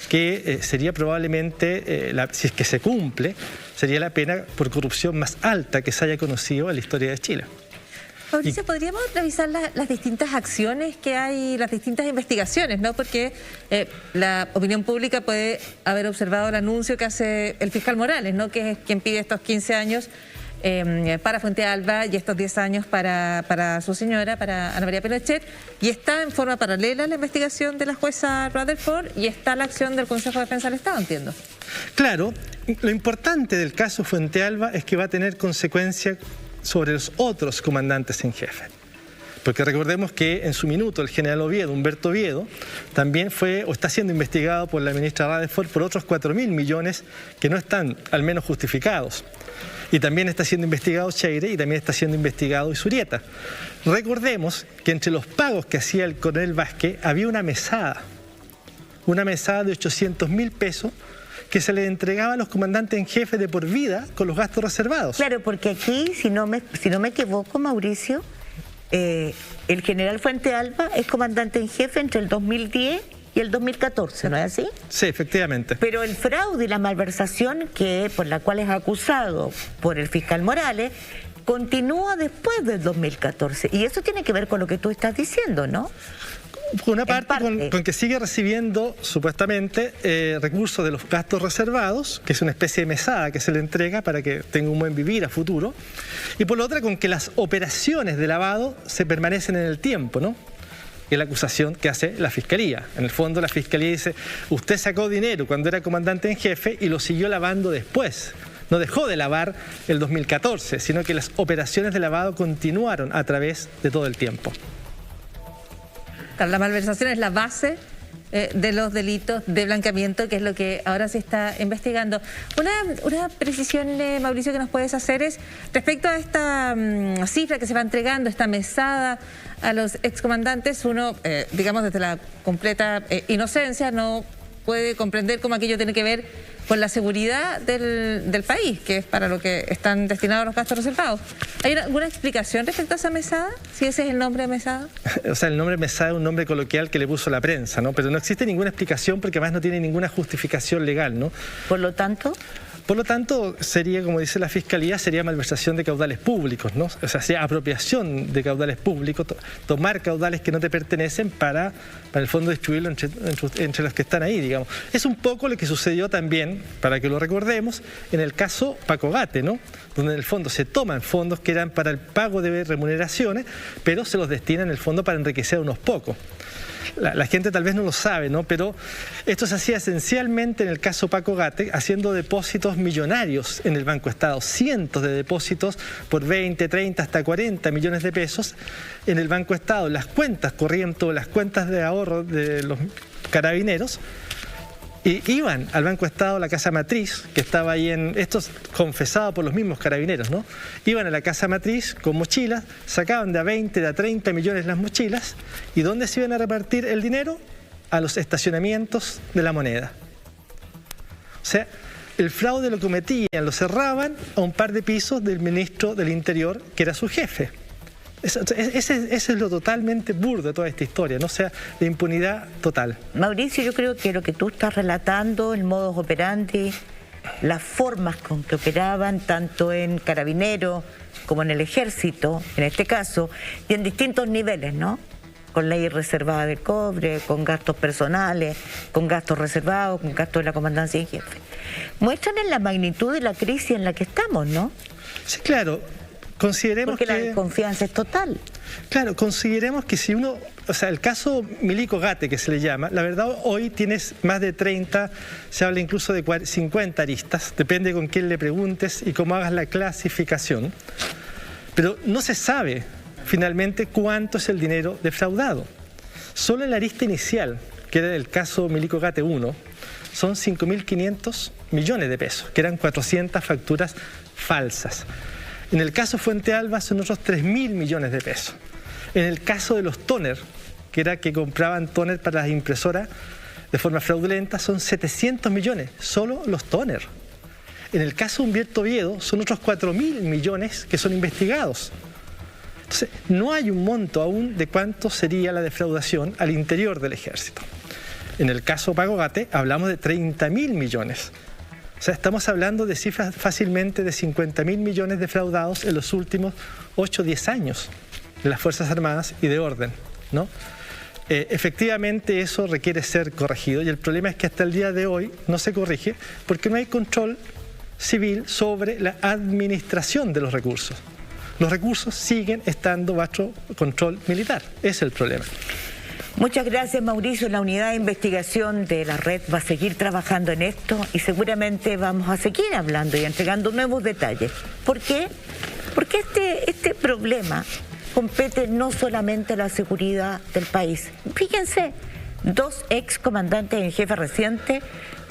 Que sería probablemente, si es que se cumple, sería la pena por corrupción más alta que se haya conocido en la historia de Chile. Mauricio, ¿podríamos revisar las distintas acciones que hay, las distintas investigaciones, ¿no? Porque la opinión pública puede haber observado el anuncio que hace el fiscal Morales, ¿no? Que es quien pide estos 15 años para Fuentealba y estos 10 años para su señora, para Ana María Pinochet, y está en forma paralela la investigación de la jueza Rutherford y está la acción del Consejo de Defensa del Estado, entiendo. Claro, lo importante del caso Fuentealba es que va a tener consecuencias sobre los otros comandantes en jefe. Porque recordemos que en su minuto el general Oviedo, Humberto Oviedo, también fue o está siendo investigado por la ministra Rutherford por otros 4.000 millones que no están al menos justificados. Y también está siendo investigado Cheire y también está siendo investigado Isurieta. Recordemos que entre los pagos que hacía el coronel Vázquez había una mesada de 800.000 pesos que se le entregaba a los comandantes en jefe de por vida con los gastos reservados. Claro, porque aquí, si no me equivoco, Mauricio, el general Fuentealba es comandante en jefe entre el 2010 y el 2014, ¿no es así? Sí, efectivamente. Pero el fraude y la malversación por la cual es acusado por el fiscal Morales continúa después del 2014. Y eso tiene que ver con lo que tú estás diciendo, ¿no? Por una parte, con que sigue recibiendo supuestamente recursos de los gastos reservados, que es una especie de mesada que se le entrega para que tenga un buen vivir a futuro, y por la otra con que las operaciones de lavado se permanecen en el tiempo, ¿no? Que es la acusación que hace la Fiscalía. En el fondo la Fiscalía dice, usted sacó dinero cuando era comandante en jefe y lo siguió lavando después. No dejó de lavar el 2014, sino que las operaciones de lavado continuaron a través de todo el tiempo. La malversación es la base de los delitos de blanqueamiento, que es lo que ahora se está investigando. Una precisión, Mauricio, que nos puedes hacer es respecto a esta cifra que se va entregando, esta mesada a los excomandantes. Uno, digamos, desde la completa inocencia no puede comprender cómo aquello tiene que ver con la seguridad del país, que es para lo que están destinados los gastos reservados. ¿Hay alguna explicación respecto a esa mesada? Si ese es el nombre de mesada. O sea, el nombre mesada es un nombre coloquial que le puso la prensa, ¿no? Pero no existe ninguna explicación porque además no tiene ninguna justificación legal, ¿no? Por lo tanto, sería, como dice la Fiscalía, sería malversación de caudales públicos, ¿no? O sea, sería apropiación de caudales públicos, tomar caudales que no te pertenecen para el fondo distribuirlo entre los que están ahí, digamos. Es un poco lo que sucedió también, para que lo recordemos, en el caso Paco Gate, ¿no? Donde en el fondo se toman fondos que eran para el pago de remuneraciones, pero se los destina en el fondo para enriquecer a unos pocos. La gente tal vez no lo sabe, ¿no? Pero esto se hacía esencialmente en el caso Paco Gate, haciendo depósitos millonarios en el Banco Estado, cientos de depósitos por 20, 30, hasta 40 millones de pesos en el Banco Estado. Las cuentas corrientes, las cuentas de ahorro de los carabineros, Y iban al Banco Estado, la casa matriz, que estaba ahí esto es confesado por los mismos carabineros, ¿no? Iban a la casa matriz con mochilas, sacaban de a 20, de a 30 millones las mochilas, ¿y dónde se iban a repartir el dinero? A los estacionamientos de la moneda. O sea, el fraude lo cometían, lo cerraban a un par de pisos del ministro del Interior, que era su jefe. Ese es lo totalmente burdo de toda esta historia, ¿no? O sea, de impunidad total. Mauricio, yo creo que lo que tú estás relatando, el modus operandi, las formas con que operaban tanto en Carabineros como en el Ejército, en este caso, y en distintos niveles, ¿no? Con ley reservada de cobre, con gastos personales, con gastos reservados, con gastos de la comandancia en jefe. Muestran en la magnitud de la crisis en la que estamos, ¿no? Sí, claro. Consideremos porque que la desconfianza es total. Claro, consideremos que si uno, o sea, el caso Milico Gate, que se le llama, la verdad hoy tienes más de 30, se habla incluso de 50 aristas, depende con quién le preguntes y cómo hagas la clasificación, pero no se sabe finalmente cuánto es el dinero defraudado. Solo en la arista inicial, que era el caso Milico Gate 1, son 5.500 millones de pesos, que eran 400 facturas falsas. En el caso Fuente Alba son otros 3.000 millones de pesos. En el caso de los tóner, que era que compraban tóner para las impresoras de forma fraudulenta, son 700 millones, solo los tóner. En el caso Humberto Oviedo son otros 4.000 millones que son investigados. Entonces, no hay un monto aún de cuánto sería la defraudación al interior del ejército. En el caso Pago Gate hablamos de 30.000 millones. O sea, estamos hablando de cifras fácilmente de 50.000 millones defraudados en los últimos 8 o 10 años de las Fuerzas Armadas y de orden, ¿no? Efectivamente eso requiere ser corregido y el problema es que hasta el día de hoy no se corrige porque no hay control civil sobre la administración de los recursos. Los recursos siguen estando bajo control militar, ese es el problema. Muchas gracias, Mauricio. La unidad de investigación de la red va a seguir trabajando en esto y seguramente vamos a seguir hablando y entregando nuevos detalles. ¿Por qué? Porque este problema compete no solamente a la seguridad del país. Fíjense, 2 ex comandantes en jefe recientes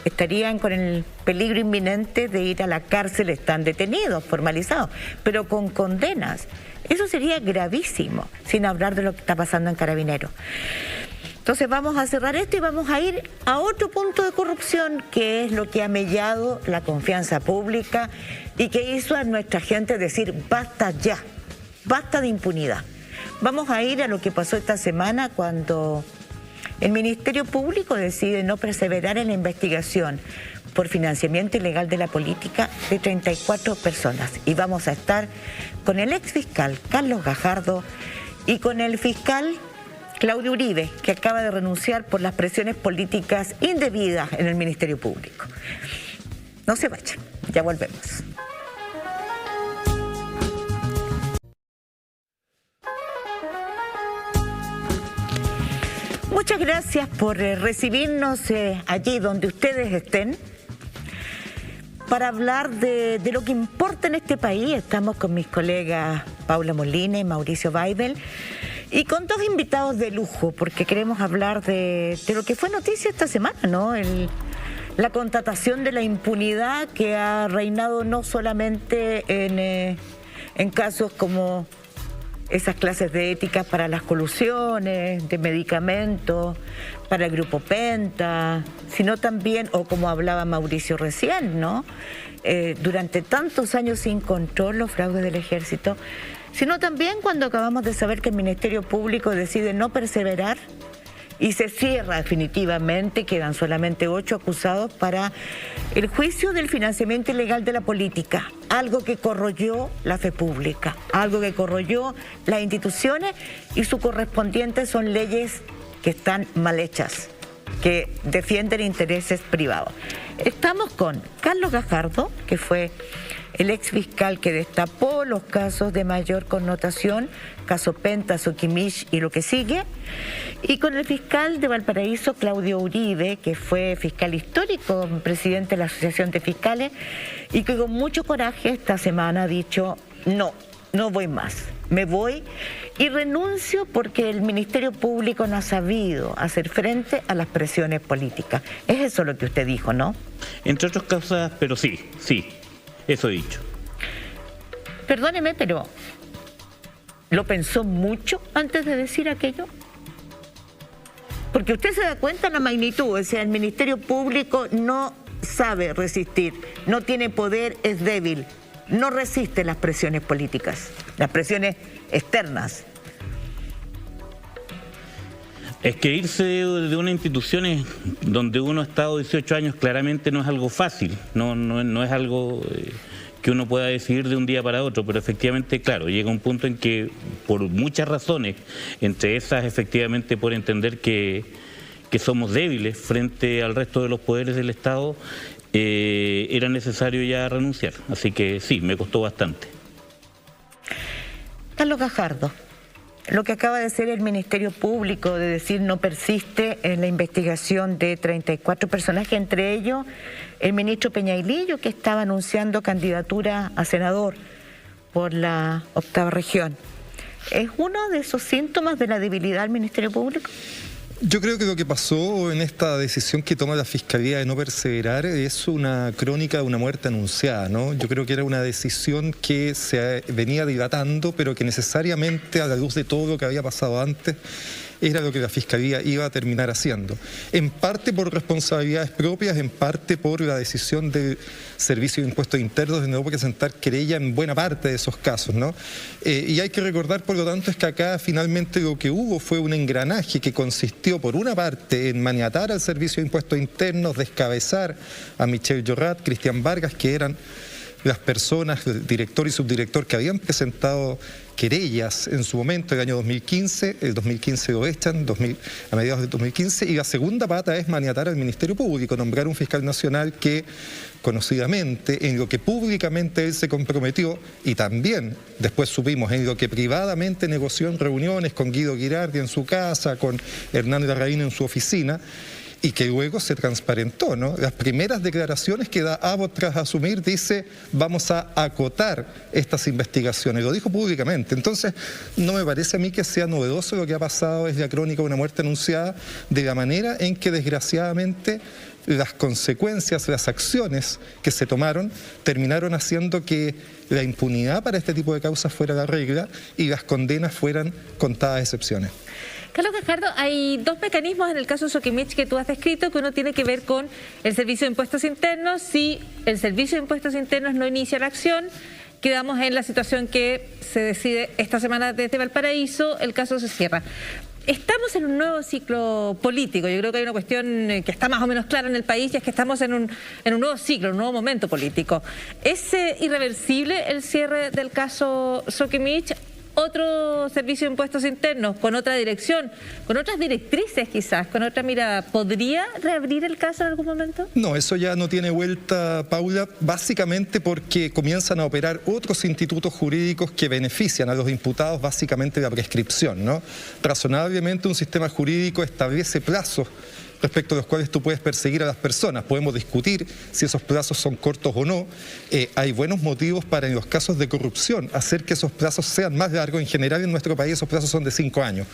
estarían con el peligro inminente de ir a la cárcel, están detenidos, formalizados, pero con condenas. Eso sería gravísimo, sin hablar de lo que está pasando en Carabineros. Entonces vamos a cerrar esto y vamos a ir a otro punto de corrupción, que es lo que ha mellado la confianza pública y que hizo a nuestra gente decir basta ya, basta de impunidad. Vamos a ir a lo que pasó esta semana cuando el Ministerio Público decide no perseverar en la investigación por financiamiento ilegal de la política de 34 personas. Y vamos a estar con el exfiscal Carlos Gajardo y con el fiscal Claudio Uribe, que acaba de renunciar por las presiones políticas indebidas en el Ministerio Público. No se vayan, ya volvemos. Muchas gracias por recibirnos allí donde ustedes estén para hablar de lo que importa en este país. Estamos con mis colegas Paula Molina y Mauricio Weibel y con 2 invitados de lujo porque queremos hablar de lo que fue noticia esta semana, ¿no? La constatación de la impunidad que ha reinado no solamente en casos como esas clases de ética para las colusiones, de medicamentos, para el Grupo Penta, sino también, o como hablaba Mauricio recién, ¿no? Durante tantos años sin control los fraudes del ejército, sino también cuando acabamos de saber que el Ministerio Público decide no perseverar y se cierra definitivamente, quedan solamente 8 acusados para el juicio del financiamiento ilegal de la política, algo que corroyó la fe pública, algo que corroyó las instituciones y su correspondiente son leyes que están mal hechas, que defienden intereses privados. Estamos con Carlos Gajardo, que fue el exfiscal que destapó los casos de mayor connotación, caso Penta, Soquimich y lo que sigue, y con el fiscal de Valparaíso, Claudio Uribe, que fue fiscal histórico, presidente de la Asociación de Fiscales, y que con mucho coraje esta semana ha dicho no, no voy más, me voy y renuncio porque el Ministerio Público no ha sabido hacer frente a las presiones políticas. Es eso lo que usted dijo, ¿no? Entre otras cosas, pero sí, eso he dicho. Perdóneme, pero ¿lo pensó mucho antes de decir aquello? Porque usted se da cuenta de la magnitud, o sea, el Ministerio Público no sabe resistir, no tiene poder, es débil, no resiste las presiones políticas, las presiones externas. Es que irse de una institución donde uno ha estado 18 años claramente no es algo fácil, no es algo que uno pueda decidir de un día para otro, pero efectivamente, claro, llega un punto en que por muchas razones, entre esas efectivamente por entender que somos débiles frente al resto de los poderes del Estado, era necesario ya renunciar. Así que sí, me costó bastante. Carlos Gajardo, lo que acaba de hacer el Ministerio Público, de decir no persiste en la investigación de 34 personajes, entre ellos el ministro Peñailillo, que estaba anunciando candidatura a senador por la 8ª región. ¿Es uno de esos síntomas de la debilidad del Ministerio Público? Yo creo que lo que pasó en esta decisión que toma la Fiscalía de no perseverar es una crónica de una muerte anunciada, ¿no? Yo creo que era una decisión que se venía dilatando, pero que necesariamente, a la luz de todo lo que había pasado antes, era lo que la Fiscalía iba a terminar haciendo. En parte por responsabilidades propias, en parte por la decisión del Servicio de Impuestos Internos de no presentar querella en buena parte de esos casos, ¿no? Y hay que recordar, por lo tanto, es que acá finalmente lo que hubo fue un engranaje que consistió, por una parte, en maniatar al Servicio de Impuestos Internos, descabezar a Michelle Llorat, Cristian Vargas, que eran las personas, el director y subdirector, que habían presentado querellas en su momento, el año 2015, el 2015 lo echan, a mediados del 2015, y la segunda pata es maniatar al Ministerio Público, nombrar un fiscal nacional que, conocidamente, en lo que públicamente él se comprometió, y también después supimos en lo que privadamente negoció en reuniones con Guido Girardi en su casa, con Hernán Larraín en su oficina, y que luego se transparentó, ¿no? Las primeras declaraciones que da Abbott tras asumir dice: vamos a acotar estas investigaciones, lo dijo públicamente. Entonces no me parece a mí que sea novedoso. Lo que ha pasado es la crónica de una muerte anunciada, de la manera en que desgraciadamente las consecuencias, las acciones que se tomaron terminaron haciendo que la impunidad para este tipo de causas fuera la regla y las condenas fueran contadas excepciones. Carlos Gajardo, hay dos mecanismos en el caso Soquimich que tú has descrito, que uno tiene que ver con el Servicio de Impuestos Internos. Si el Servicio de Impuestos Internos no inicia la acción, quedamos en la situación que se decide esta semana desde Valparaíso, el caso se cierra. Estamos en un nuevo ciclo político. Yo creo que hay una cuestión que está más o menos clara en el país, y es que estamos en un nuevo ciclo, un nuevo momento político. ¿Es irreversible el cierre del caso Soquimich? Otro Servicio de Impuestos Internos con otra dirección, con otras directrices quizás, con otra mirada, ¿podría reabrir el caso en algún momento? No, eso ya no tiene vuelta, Paula, básicamente porque comienzan a operar otros institutos jurídicos que benefician a los imputados, básicamente la prescripción, ¿no? Razonablemente un sistema jurídico establece plazos respecto a los cuales tú puedes perseguir a las personas. Podemos discutir si esos plazos son cortos o no. Hay buenos motivos para, en los casos de corrupción, hacer que esos plazos sean más largos. En general, en nuestro país esos plazos son de 5 años.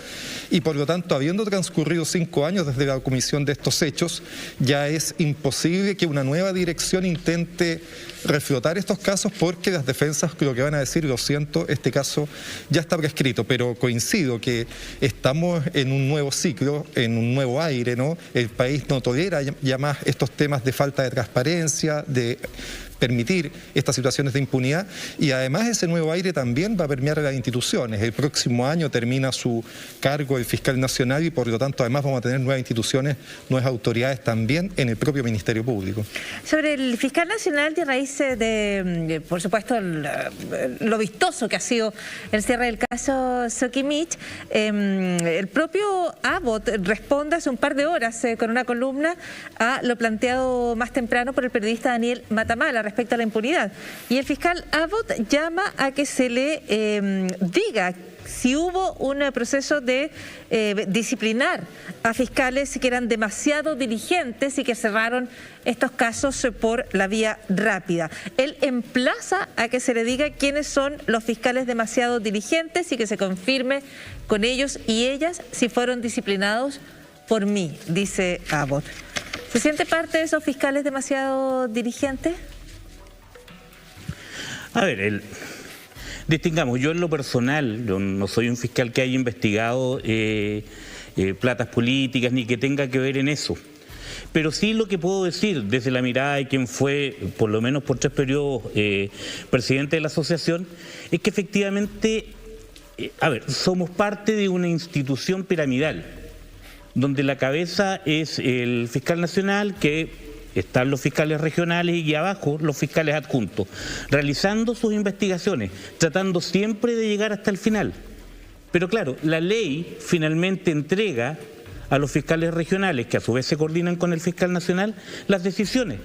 Y por lo tanto, habiendo transcurrido 5 años desde la comisión de estos hechos, ya es imposible que una nueva dirección intente reflotar estos casos, porque las defensas lo que van a decir: lo siento, este caso ya está prescrito. Pero coincido que estamos en un nuevo ciclo, en un nuevo aire, ¿no? El país no tolera ya más estos temas de falta de transparencia, de permitir estas situaciones de impunidad, y además ese nuevo aire también va a permear a las instituciones. El próximo año termina su cargo el fiscal nacional y por lo tanto además vamos a tener nuevas instituciones, nuevas autoridades también en el propio Ministerio Público. Sobre el fiscal nacional, y a raíz de por supuesto, lo vistoso que ha sido el cierre del caso Soquimich, el propio Abbott responde hace un par de horas con una columna a lo planteado más temprano por el periodista Daniel Matamala respecto a la impunidad. Y el fiscal Abbott llama a que se le diga si hubo un proceso de disciplinar a fiscales que eran demasiado diligentes y que cerraron estos casos por la vía rápida. Él emplaza a que se le diga quiénes son los fiscales demasiado diligentes y que se confirme con ellos y ellas si fueron disciplinados por mí, dice Abbott. ¿Se siente parte de esos fiscales demasiado diligentes? A ver, distingamos, yo en lo personal, yo no soy un fiscal que haya investigado platas políticas ni que tenga que ver en eso. Pero sí lo que puedo decir desde la mirada de quien fue, por lo menos por 3 periodos, presidente de la asociación, es que efectivamente, somos parte de una institución piramidal, donde la cabeza es el fiscal nacional, que están los fiscales regionales y abajo los fiscales adjuntos, realizando sus investigaciones, tratando siempre de llegar hasta el final. Pero claro, la ley finalmente entrega a los fiscales regionales, que a su vez se coordinan con el fiscal nacional, las decisiones.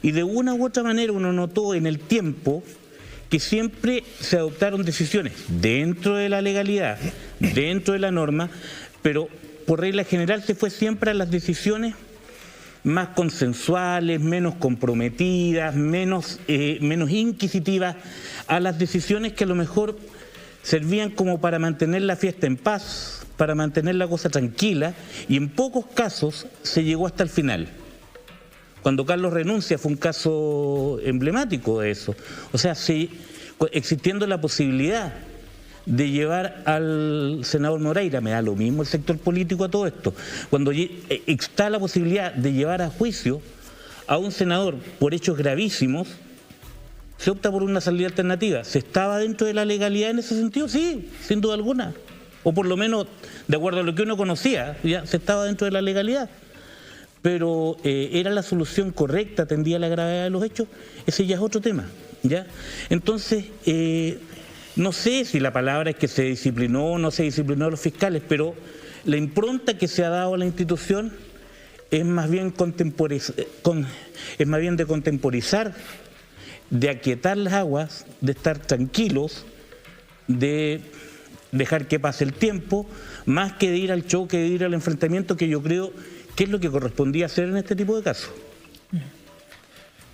Y de una u otra manera uno notó en el tiempo que siempre se adoptaron decisiones dentro de la legalidad, dentro de la norma, pero por regla general se fue siempre a las decisiones más consensuales, menos comprometidas, menos inquisitivas, a las decisiones que a lo mejor servían como para mantener la fiesta en paz, para mantener la cosa tranquila, y en pocos casos se llegó hasta el final. Cuando Carlos renuncia fue un caso emblemático de eso. O sea, existiendo la posibilidad de llevar al senador Moreira, me da lo mismo el sector político a todo esto, cuando está la posibilidad de llevar a juicio a un senador por hechos gravísimos, se opta por una salida alternativa. ¿Se estaba dentro de la legalidad en ese sentido? Sí, sin duda alguna. O por lo menos, de acuerdo a lo que uno conocía, ya se estaba dentro de la legalidad. Pero ¿era la solución correcta, atendía la gravedad de los hechos? Ese ya es otro tema, ¿ya? Entonces, no sé si la palabra es que se disciplinó o no se disciplinó a los fiscales, pero la impronta que se ha dado a la institución es más bien de contemporizar, de aquietar las aguas, de estar tranquilos, de dejar que pase el tiempo, más que de ir al choque, de ir al enfrentamiento, que yo creo que es lo que correspondía hacer en este tipo de casos.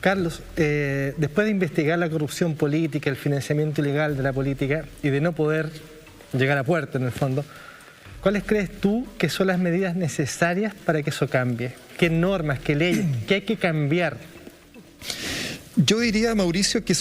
Carlos, después de investigar la corrupción política, el financiamiento ilegal de la política y de no poder llegar a puerto en el fondo, ¿cuáles crees tú que son las medidas necesarias para que eso cambie? ¿Qué normas, qué leyes, qué hay que cambiar? Yo diría, Mauricio, que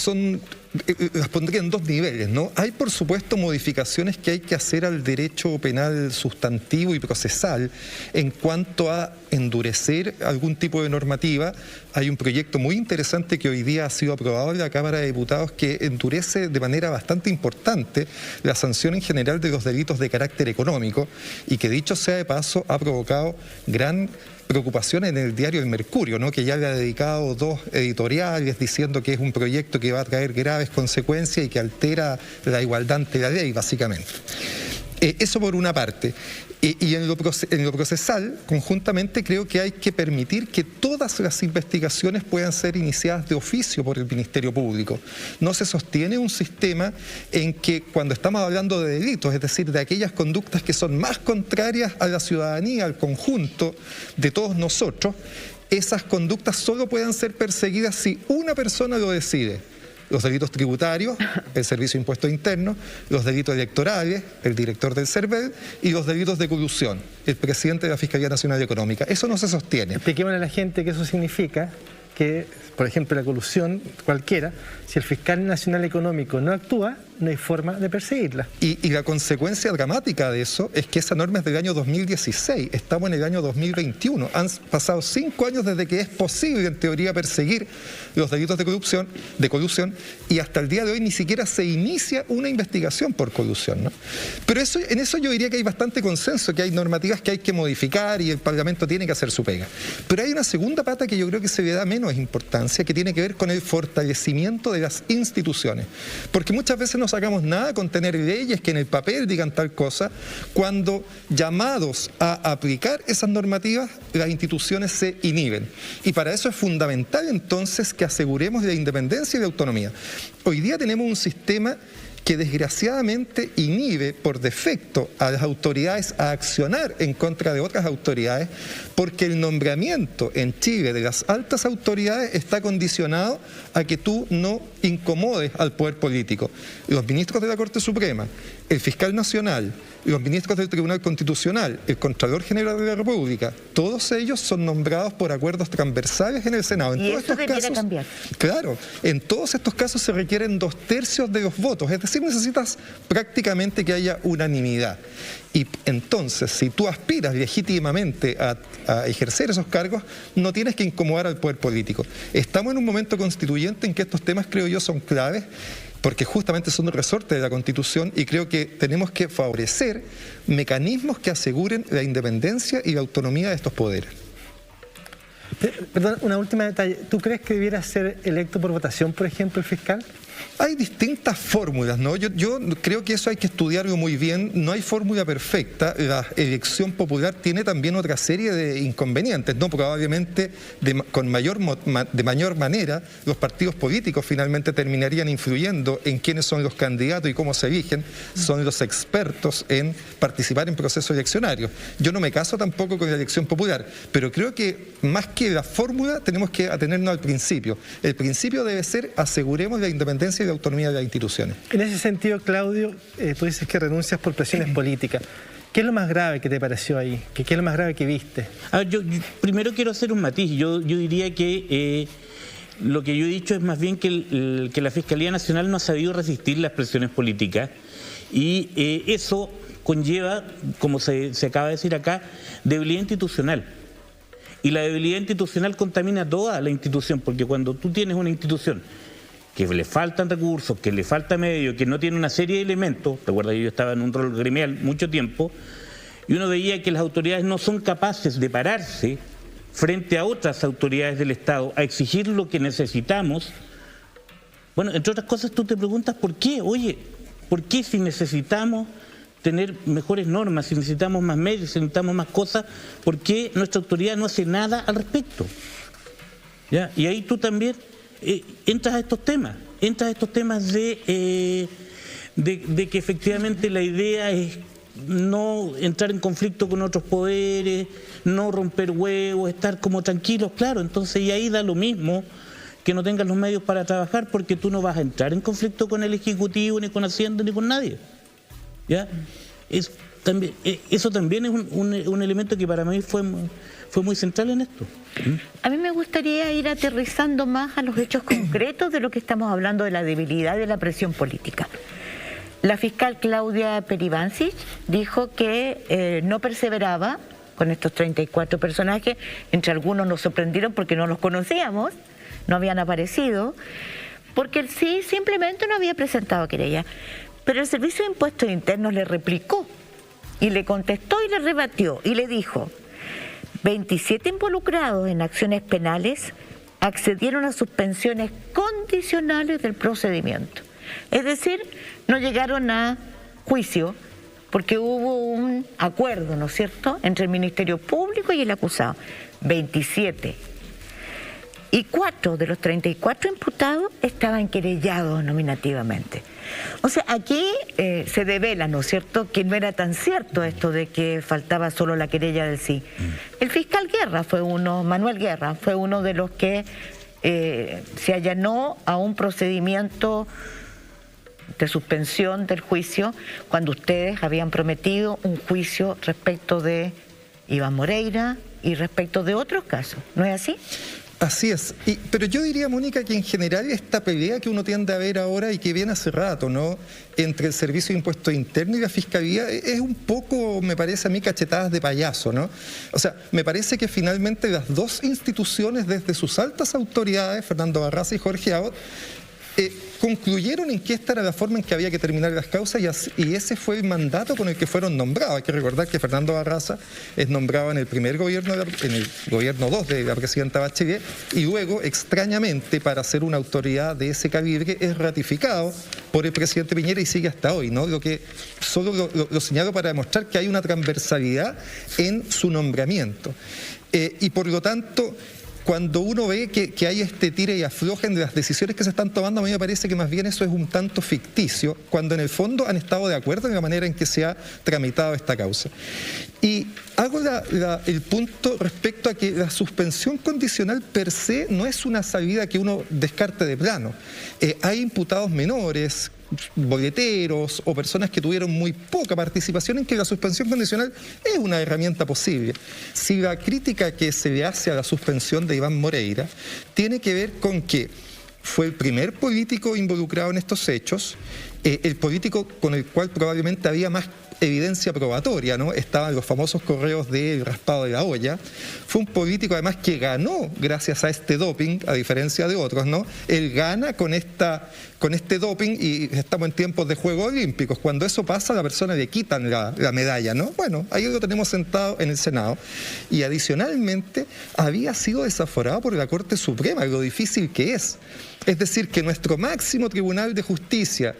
las pondría en 2 niveles, ¿no? Hay, por supuesto, modificaciones que hay que hacer al derecho penal sustantivo y procesal en cuanto a endurecer algún tipo de normativa. Hay un proyecto muy interesante que hoy día ha sido aprobado en la Cámara de Diputados que endurece de manera bastante importante la sanción en general de los delitos de carácter económico y que, dicho sea de paso, ha provocado gran preocupación en el diario El Mercurio, ¿no? Que ya le ha dedicado 2 editoriales diciendo que es un proyecto que va a traer graves consecuencias y que altera la igualdad ante la ley, básicamente. Eso por una parte. Y en lo procesal, conjuntamente, creo que hay que permitir que todas las investigaciones puedan ser iniciadas de oficio por el Ministerio Público. No se sostiene un sistema en que cuando estamos hablando de delitos, es decir, de aquellas conductas que son más contrarias a la ciudadanía, al conjunto de todos nosotros, esas conductas solo puedan ser perseguidas si una persona lo decide. Los delitos tributarios, el Servicio de Impuestos Internos, los delitos electorales, el director del CERVEL, y los delitos de colusión, el presidente de la Fiscalía Nacional Económica. Eso no se sostiene. Expliquémosle a la gente que eso significa que, por ejemplo, la colusión cualquiera, si el fiscal nacional económico no actúa, no hay forma de perseguirla. Y la consecuencia dramática de eso es que esa norma es del año 2016, estamos en el año 2021, han pasado 5 años desde que es posible en teoría perseguir los delitos de colusión, y hasta el día de hoy ni siquiera se inicia una investigación por colusión, ¿no? Pero en eso yo diría que hay bastante consenso, que hay normativas que hay que modificar y el Parlamento tiene que hacer su pega. Pero hay una segunda pata que yo creo que se le da menos importancia, que tiene que ver con el fortalecimiento de las instituciones, porque muchas veces nos sacamos nada con tener leyes que en el papel digan tal cosa, cuando llamados a aplicar esas normativas, las instituciones se inhiben. Y para eso es fundamental entonces que aseguremos la independencia y la autonomía. Hoy día tenemos un sistema que desgraciadamente inhibe por defecto a las autoridades a accionar en contra de otras autoridades, porque el nombramiento en Chile de las altas autoridades está condicionado a que tú no incomodes al poder político. Los ministros de la Corte Suprema, el fiscal nacional, los ministros del Tribunal Constitucional, el Contralor General de la República, todos ellos son nombrados por acuerdos transversales en el Senado. Y eso debiera cambiar. Claro, en todos estos casos se requieren 2/3 de los votos, es decir, necesitas prácticamente que haya unanimidad. Y entonces, si tú aspiras legítimamente a ejercer esos cargos, no tienes que incomodar al poder político. Estamos en un momento constituyente en que estos temas, creo yo, son claves, porque justamente son un resorte de la Constitución, y creo que tenemos que favorecer mecanismos que aseguren la independencia y la autonomía de estos poderes. Perdón, una última detalle. ¿Tú crees que debiera ser electo por votación, por ejemplo, el fiscal? Hay distintas fórmulas, ¿no? Yo creo que eso hay que estudiarlo muy bien. No hay fórmula perfecta. La elección popular tiene también otra serie de inconvenientes, ¿no? Probablemente de mayor manera los partidos políticos finalmente terminarían influyendo en quiénes son los candidatos y cómo se eligen. Son los expertos en participar en procesos eleccionarios. Yo no me caso tampoco con la elección popular, pero creo que más que la fórmula tenemos que atenernos al principio. El principio debe ser: aseguremos la independencia y la autonomía de las instituciones. En ese sentido, Claudio, tú dices que renuncias por presiones políticas. ¿Qué es lo más grave que te pareció ahí? ¿Qué es lo más grave que viste? Yo primero quiero hacer un matiz. Yo diría que lo que yo he dicho es más bien que la Fiscalía Nacional no ha sabido resistir las presiones políticas, y eso conlleva, como se acaba de decir acá, debilidad institucional. Y la debilidad institucional contamina toda la institución, porque cuando tú tienes una institución que le faltan recursos, que le falta medio, que no tiene una serie de elementos, recuerda que yo estaba en un rol gremial mucho tiempo, y uno veía que las autoridades no son capaces de pararse frente a otras autoridades del Estado a exigir lo que necesitamos. Bueno, entre otras cosas tú te preguntas por qué. Oye, ¿por qué si necesitamos tener mejores normas, si necesitamos más medios, si necesitamos más cosas, por qué nuestra autoridad no hace nada al respecto? ¿Ya? Y ahí tú también entras a estos temas de que efectivamente la idea es no entrar en conflicto con otros poderes, no romper huevos, estar como tranquilos, claro. Entonces, y ahí da lo mismo que no tengas los medios para trabajar, porque tú no vas a entrar en conflicto con el Ejecutivo, ni con Hacienda, ni con nadie. ¿Ya? Eso también es un elemento que para mí fue muy central en esto. A mí me gustaría ir aterrizando más a los hechos concretos de lo que estamos hablando, de la debilidad de la presión política. La fiscal Claudia Peribancic dijo que no perseveraba con estos 34 personajes. Entre algunos nos sorprendieron porque no los conocíamos, no habían aparecido, porque él sí simplemente no había presentado querella. Pero el Servicio de Impuestos Internos le replicó y le contestó y le rebatió y le dijo: 27 involucrados en acciones penales accedieron a suspensiones condicionales del procedimiento. Es decir, no llegaron a juicio porque hubo un acuerdo, ¿no es cierto?, entre el Ministerio Público y el acusado. 27. Y 4 de los 34 imputados estaban querellados nominativamente. O sea, aquí se devela, ¿no es cierto?, que no era tan cierto esto de que faltaba solo la querella del sí. El fiscal Guerra fue uno, Manuel Guerra, fue uno de los que se allanó a un procedimiento de suspensión del juicio cuando ustedes habían prometido un juicio respecto de Iván Moreira y respecto de otros casos. ¿No es así? Así es, pero yo diría, Mónica, que en general esta pelea que uno tiende a ver ahora y que viene hace rato, ¿no?, entre el Servicio de Impuestos Internos y la Fiscalía, es un poco, me parece a mí, cachetadas de payaso, ¿no? O sea, me parece que finalmente las dos instituciones, desde sus altas autoridades, Fernando Barraza y Jorge Abot, concluyeron en que esta era la forma en que había que terminar las causas y ese fue el mandato con el que fueron nombrados. Hay que recordar que Fernando Barraza es nombrado en el primer gobierno, en el gobierno 2 de la presidenta Bachelet, y luego, extrañamente, para ser una autoridad de ese calibre, es ratificado por el presidente Piñera y sigue hasta hoy, ¿no? Lo que solo lo señalo para demostrar que hay una transversalidad en su nombramiento. Y por lo tanto, cuando uno ve que hay este tire y afloje en las decisiones que se están tomando, a mí me parece que más bien eso es un tanto ficticio, cuando en el fondo han estado de acuerdo en la manera en que se ha tramitado esta causa. Y hago el punto respecto a que la suspensión condicional per se no es una salida que uno descarte de plano. Hay imputados menores, boleteros o personas que tuvieron muy poca participación en que la suspensión condicional es una herramienta posible. Si la crítica que se le hace a la suspensión de Iván Moreira tiene que ver con que fue el primer político involucrado en estos hechos, el político con el cual probablemente había más evidencia probatoria, ¿no? Estaban los famosos correos del raspado de la olla. Fue un político además que ganó gracias a este doping, a diferencia de otros, ¿no? Él gana con este doping y estamos en tiempos de Juegos Olímpicos. Cuando eso pasa, a la persona le quitan la medalla, ¿no? Bueno, ahí lo tenemos sentado en el Senado. Y adicionalmente había sido desaforado por la Corte Suprema, lo difícil que es. Es decir, que nuestro máximo Tribunal de Justicia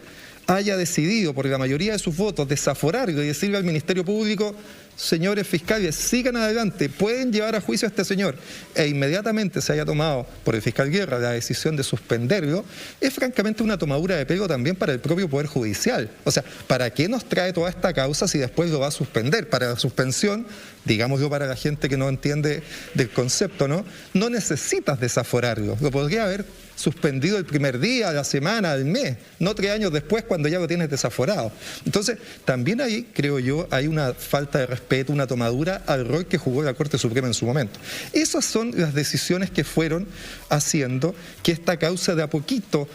haya decidido por la mayoría de sus votos desaforarlo y decirle al Ministerio Público: señores fiscales, sigan adelante, pueden llevar a juicio a este señor, e inmediatamente se haya tomado por el fiscal Guerra la decisión de suspenderlo, es francamente una tomadura de pelo también para el propio Poder Judicial. O sea, ¿para qué nos trae toda esta causa si después lo va a suspender? Para la suspensión, digámoslo para la gente que no entiende del concepto, ¿no? No necesitas desaforarlo, lo podría haber suspendido el primer día, la semana, el mes, no 3 años después cuando ya lo tienes desaforado. Entonces, también ahí, creo yo, hay una falta de respeto, una tomadura al rol que jugó la Corte Suprema en su momento. Esas son las decisiones que fueron haciendo que esta causa de a poquito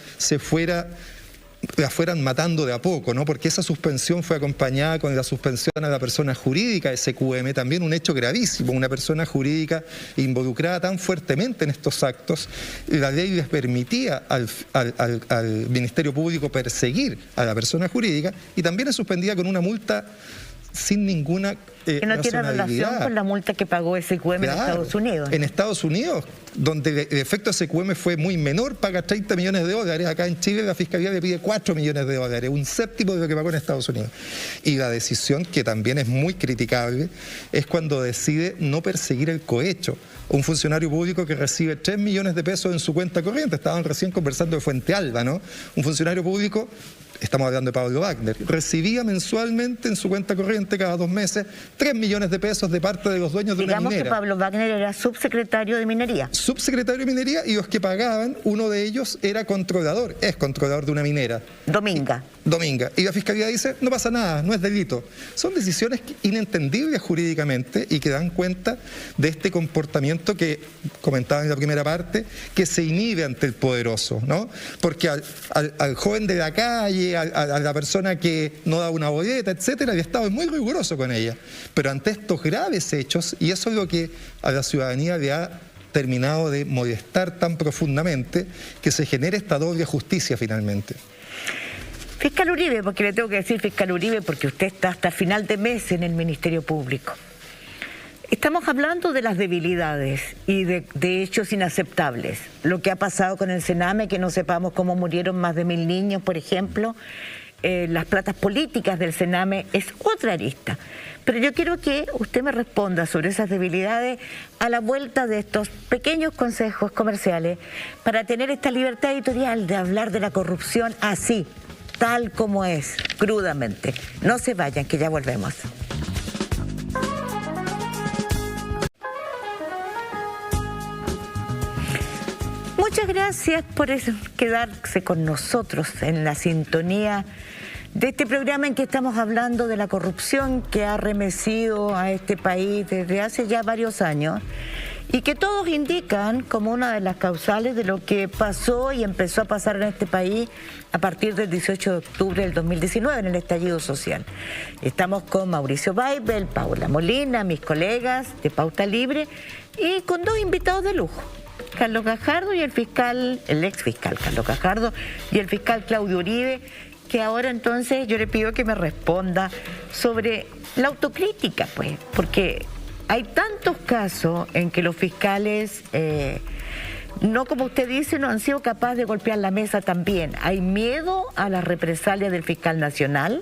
la fueran matando de a poco, ¿no? Porque esa suspensión fue acompañada con la suspensión a la persona jurídica SQM, también un hecho gravísimo, una persona jurídica involucrada tan fuertemente en estos actos. La ley les permitía al Ministerio Público perseguir a la persona jurídica y también es suspendida con una multa sin ninguna que no tiene relación con la multa que pagó SQM en Estados Unidos. En Estados Unidos, donde el efecto SQM fue muy menor, paga 30 millones de dólares. Acá en Chile la Fiscalía le pide 4 millones de dólares, un séptimo de lo que pagó en Estados Unidos. Y la decisión, que también es muy criticable, es cuando decide no perseguir el cohecho. Un funcionario público que recibe 3 millones de pesos en su cuenta corriente. Estaban recién conversando de Fuente Alba, ¿no? Un funcionario público, estamos hablando de Pablo Wagner, recibía mensualmente en su cuenta corriente cada 2 meses 3 millones de pesos de parte de los dueños de una minera. Digamos que Pablo Wagner era subsecretario de Minería. Subsecretario de Minería, y los que pagaban, uno de ellos era controlador, es controlador de una minera. Dominga. Y la Fiscalía dice: no pasa nada, no es delito. Son decisiones inentendibles jurídicamente y que dan cuenta de este comportamiento que comentaba en la primera parte, que se inhibe ante el poderoso, ¿no? Porque al joven de la calle, a la persona que no da una boleta, etcétera, el Estado es muy riguroso con ella. Pero ante estos graves hechos, y eso es lo que a la ciudadanía le ha terminado de molestar tan profundamente, que se genere esta doble justicia finalmente. Fiscal Uribe, porque le tengo que decir fiscal Uribe, porque usted está hasta final de mes en el Ministerio Público. Estamos hablando de las debilidades y de hechos inaceptables. Lo que ha pasado con el Sename, que no sepamos cómo murieron más de 1000 niños, por ejemplo. Las platas políticas del Sename es otra arista. Pero yo quiero que usted me responda sobre esas debilidades a la vuelta de estos pequeños consejos comerciales para tener esta libertad editorial de hablar de la corrupción así, tal como es, crudamente. No se vayan, que ya volvemos. Muchas gracias por quedarse con nosotros en la sintonía de este programa en que estamos hablando de la corrupción que ha arremecido a este país desde hace ya varios años y que todos indican como una de las causales de lo que pasó y empezó a pasar en este país a partir del 18 de octubre del 2019 en el estallido social. Estamos con Mauricio Weibel, Paula Molina, mis colegas de Pauta Libre, y con 2 invitados de lujo. Carlos Gajardo y el ex fiscal Carlos Gajardo y el fiscal Claudio Uribe, que ahora entonces yo le pido que me responda sobre la autocrítica, pues, porque hay tantos casos en que los fiscales, no como usted dice, no han sido capaces de golpear la mesa también. Hay miedo a las represalias del fiscal nacional,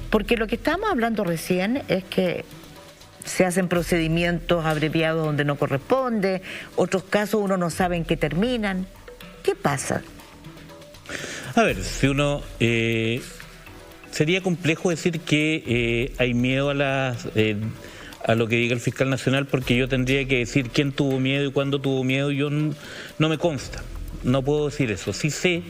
porque lo que estamos hablando recién es que se hacen procedimientos abreviados donde no corresponde, otros casos uno no sabe en qué terminan. ¿Qué pasa? A ver, si uno... sería complejo decir que hay miedo a lo que diga el fiscal nacional, porque yo tendría que decir quién tuvo miedo y cuándo tuvo miedo. Yo no me consta, no puedo decir eso. Sí sé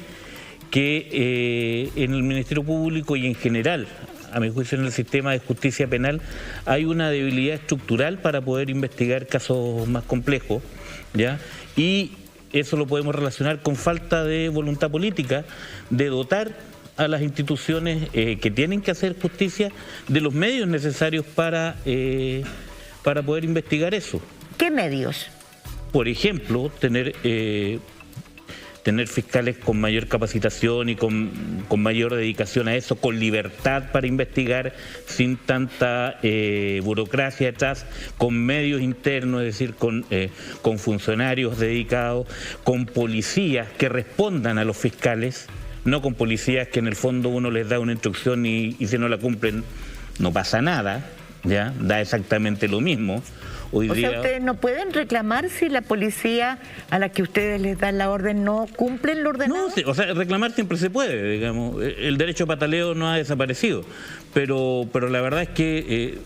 que en el Ministerio Público y en general, a mi juicio en el sistema de justicia penal, hay una debilidad estructural para poder investigar casos más complejos, ¿ya? Y eso lo podemos relacionar con falta de voluntad política de dotar a las instituciones que tienen que hacer justicia de los medios necesarios para poder investigar eso. ¿Qué medios? Por ejemplo, tener fiscales con mayor capacitación y con mayor dedicación a eso, con libertad para investigar, sin tanta burocracia detrás, con medios internos, es decir, con funcionarios dedicados, con policías que respondan a los fiscales, no con policías que en el fondo uno les da una instrucción y si no la cumplen no pasa nada, ¿ya? Da exactamente lo mismo. Hoy o día... sea, ustedes no pueden reclamar si la policía a la que ustedes les dan la orden no cumplen lo ordenado. No, sí, o sea, reclamar siempre se puede, digamos. El derecho a pataleo no ha desaparecido, pero la verdad es que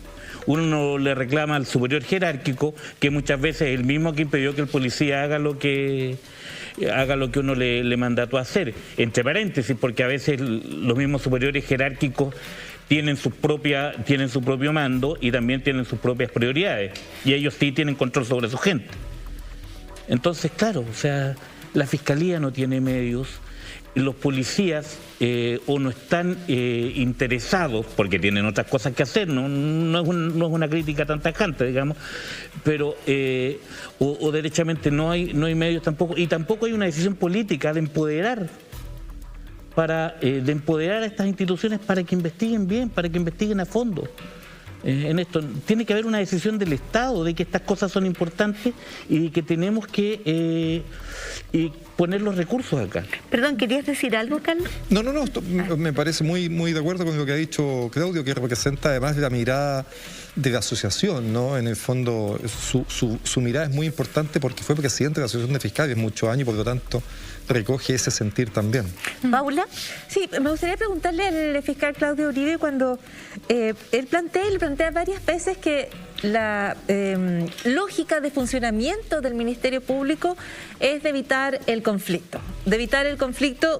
uno no le reclama al superior jerárquico, que muchas veces es el mismo que impidió que el policía haga lo que uno le mandató a hacer. Entre paréntesis, porque a veces los mismos superiores jerárquicos tienen su propio mando y también tienen sus propias prioridades, y ellos sí tienen control sobre su gente. Entonces, claro, o sea, la fiscalía no tiene medios, los policías o no están interesados porque tienen otras cosas que hacer, no es una crítica tan tajante, digamos, pero o derechamente no hay medios tampoco, y tampoco hay una decisión política de empoderar a estas instituciones para que investiguen bien, para que investiguen a fondo. En esto tiene que haber una decisión del Estado de que estas cosas son importantes y de que tenemos que poner los recursos acá. Perdón, ¿querías decir algo, Carlos? No, me parece muy de acuerdo con lo que ha dicho Claudio, que representa además la mirada de la asociación, ¿no? En el fondo, su mirada es muy importante porque fue presidente de la Asociación de Fiscales muchos años y por lo tanto recoge ese sentir también. ¿Paula? Sí, me gustaría preguntarle al fiscal Claudio Uribe cuando él plantea varias veces que la lógica de funcionamiento del Ministerio Público es de evitar el conflicto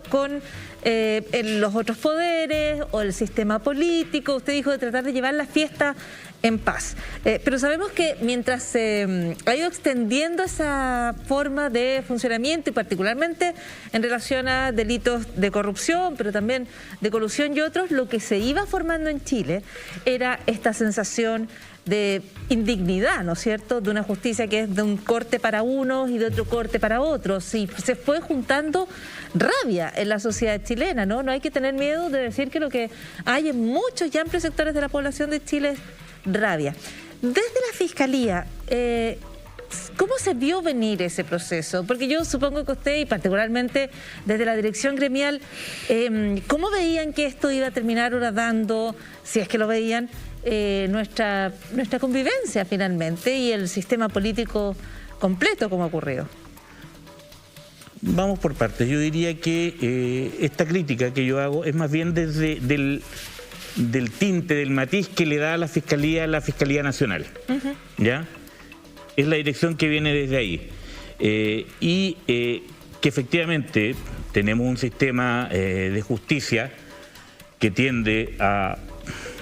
con los otros poderes o el sistema político. Usted dijo de tratar de llevar la fiesta en paz. Pero sabemos que mientras se ha ido extendiendo esa forma de funcionamiento, y particularmente en relación a delitos de corrupción, pero también de colusión y otros, lo que se iba formando en Chile era esta sensación de indignidad, ¿no es cierto?, de una justicia que es de un corte para unos y de otro corte para otros. Y se fue juntando rabia en la sociedad chilena, ¿no? No hay que tener miedo de decir que lo que hay en muchos y amplios sectores de la población de Chile es rabia. Desde la Fiscalía, ¿cómo se vio venir ese proceso? Porque yo supongo que usted, y particularmente desde la dirección gremial, ¿cómo veían que esto iba a terminar horadando, si es que lo veían, nuestra convivencia finalmente y el sistema político completo como ha ocurrido? Vamos por partes. Yo diría que esta crítica que yo hago es más bien desde del tinte, del matiz que le da a la Fiscalía Nacional. ¿Ya? Es la dirección que viene desde ahí. Que efectivamente tenemos un sistema de justicia que tiende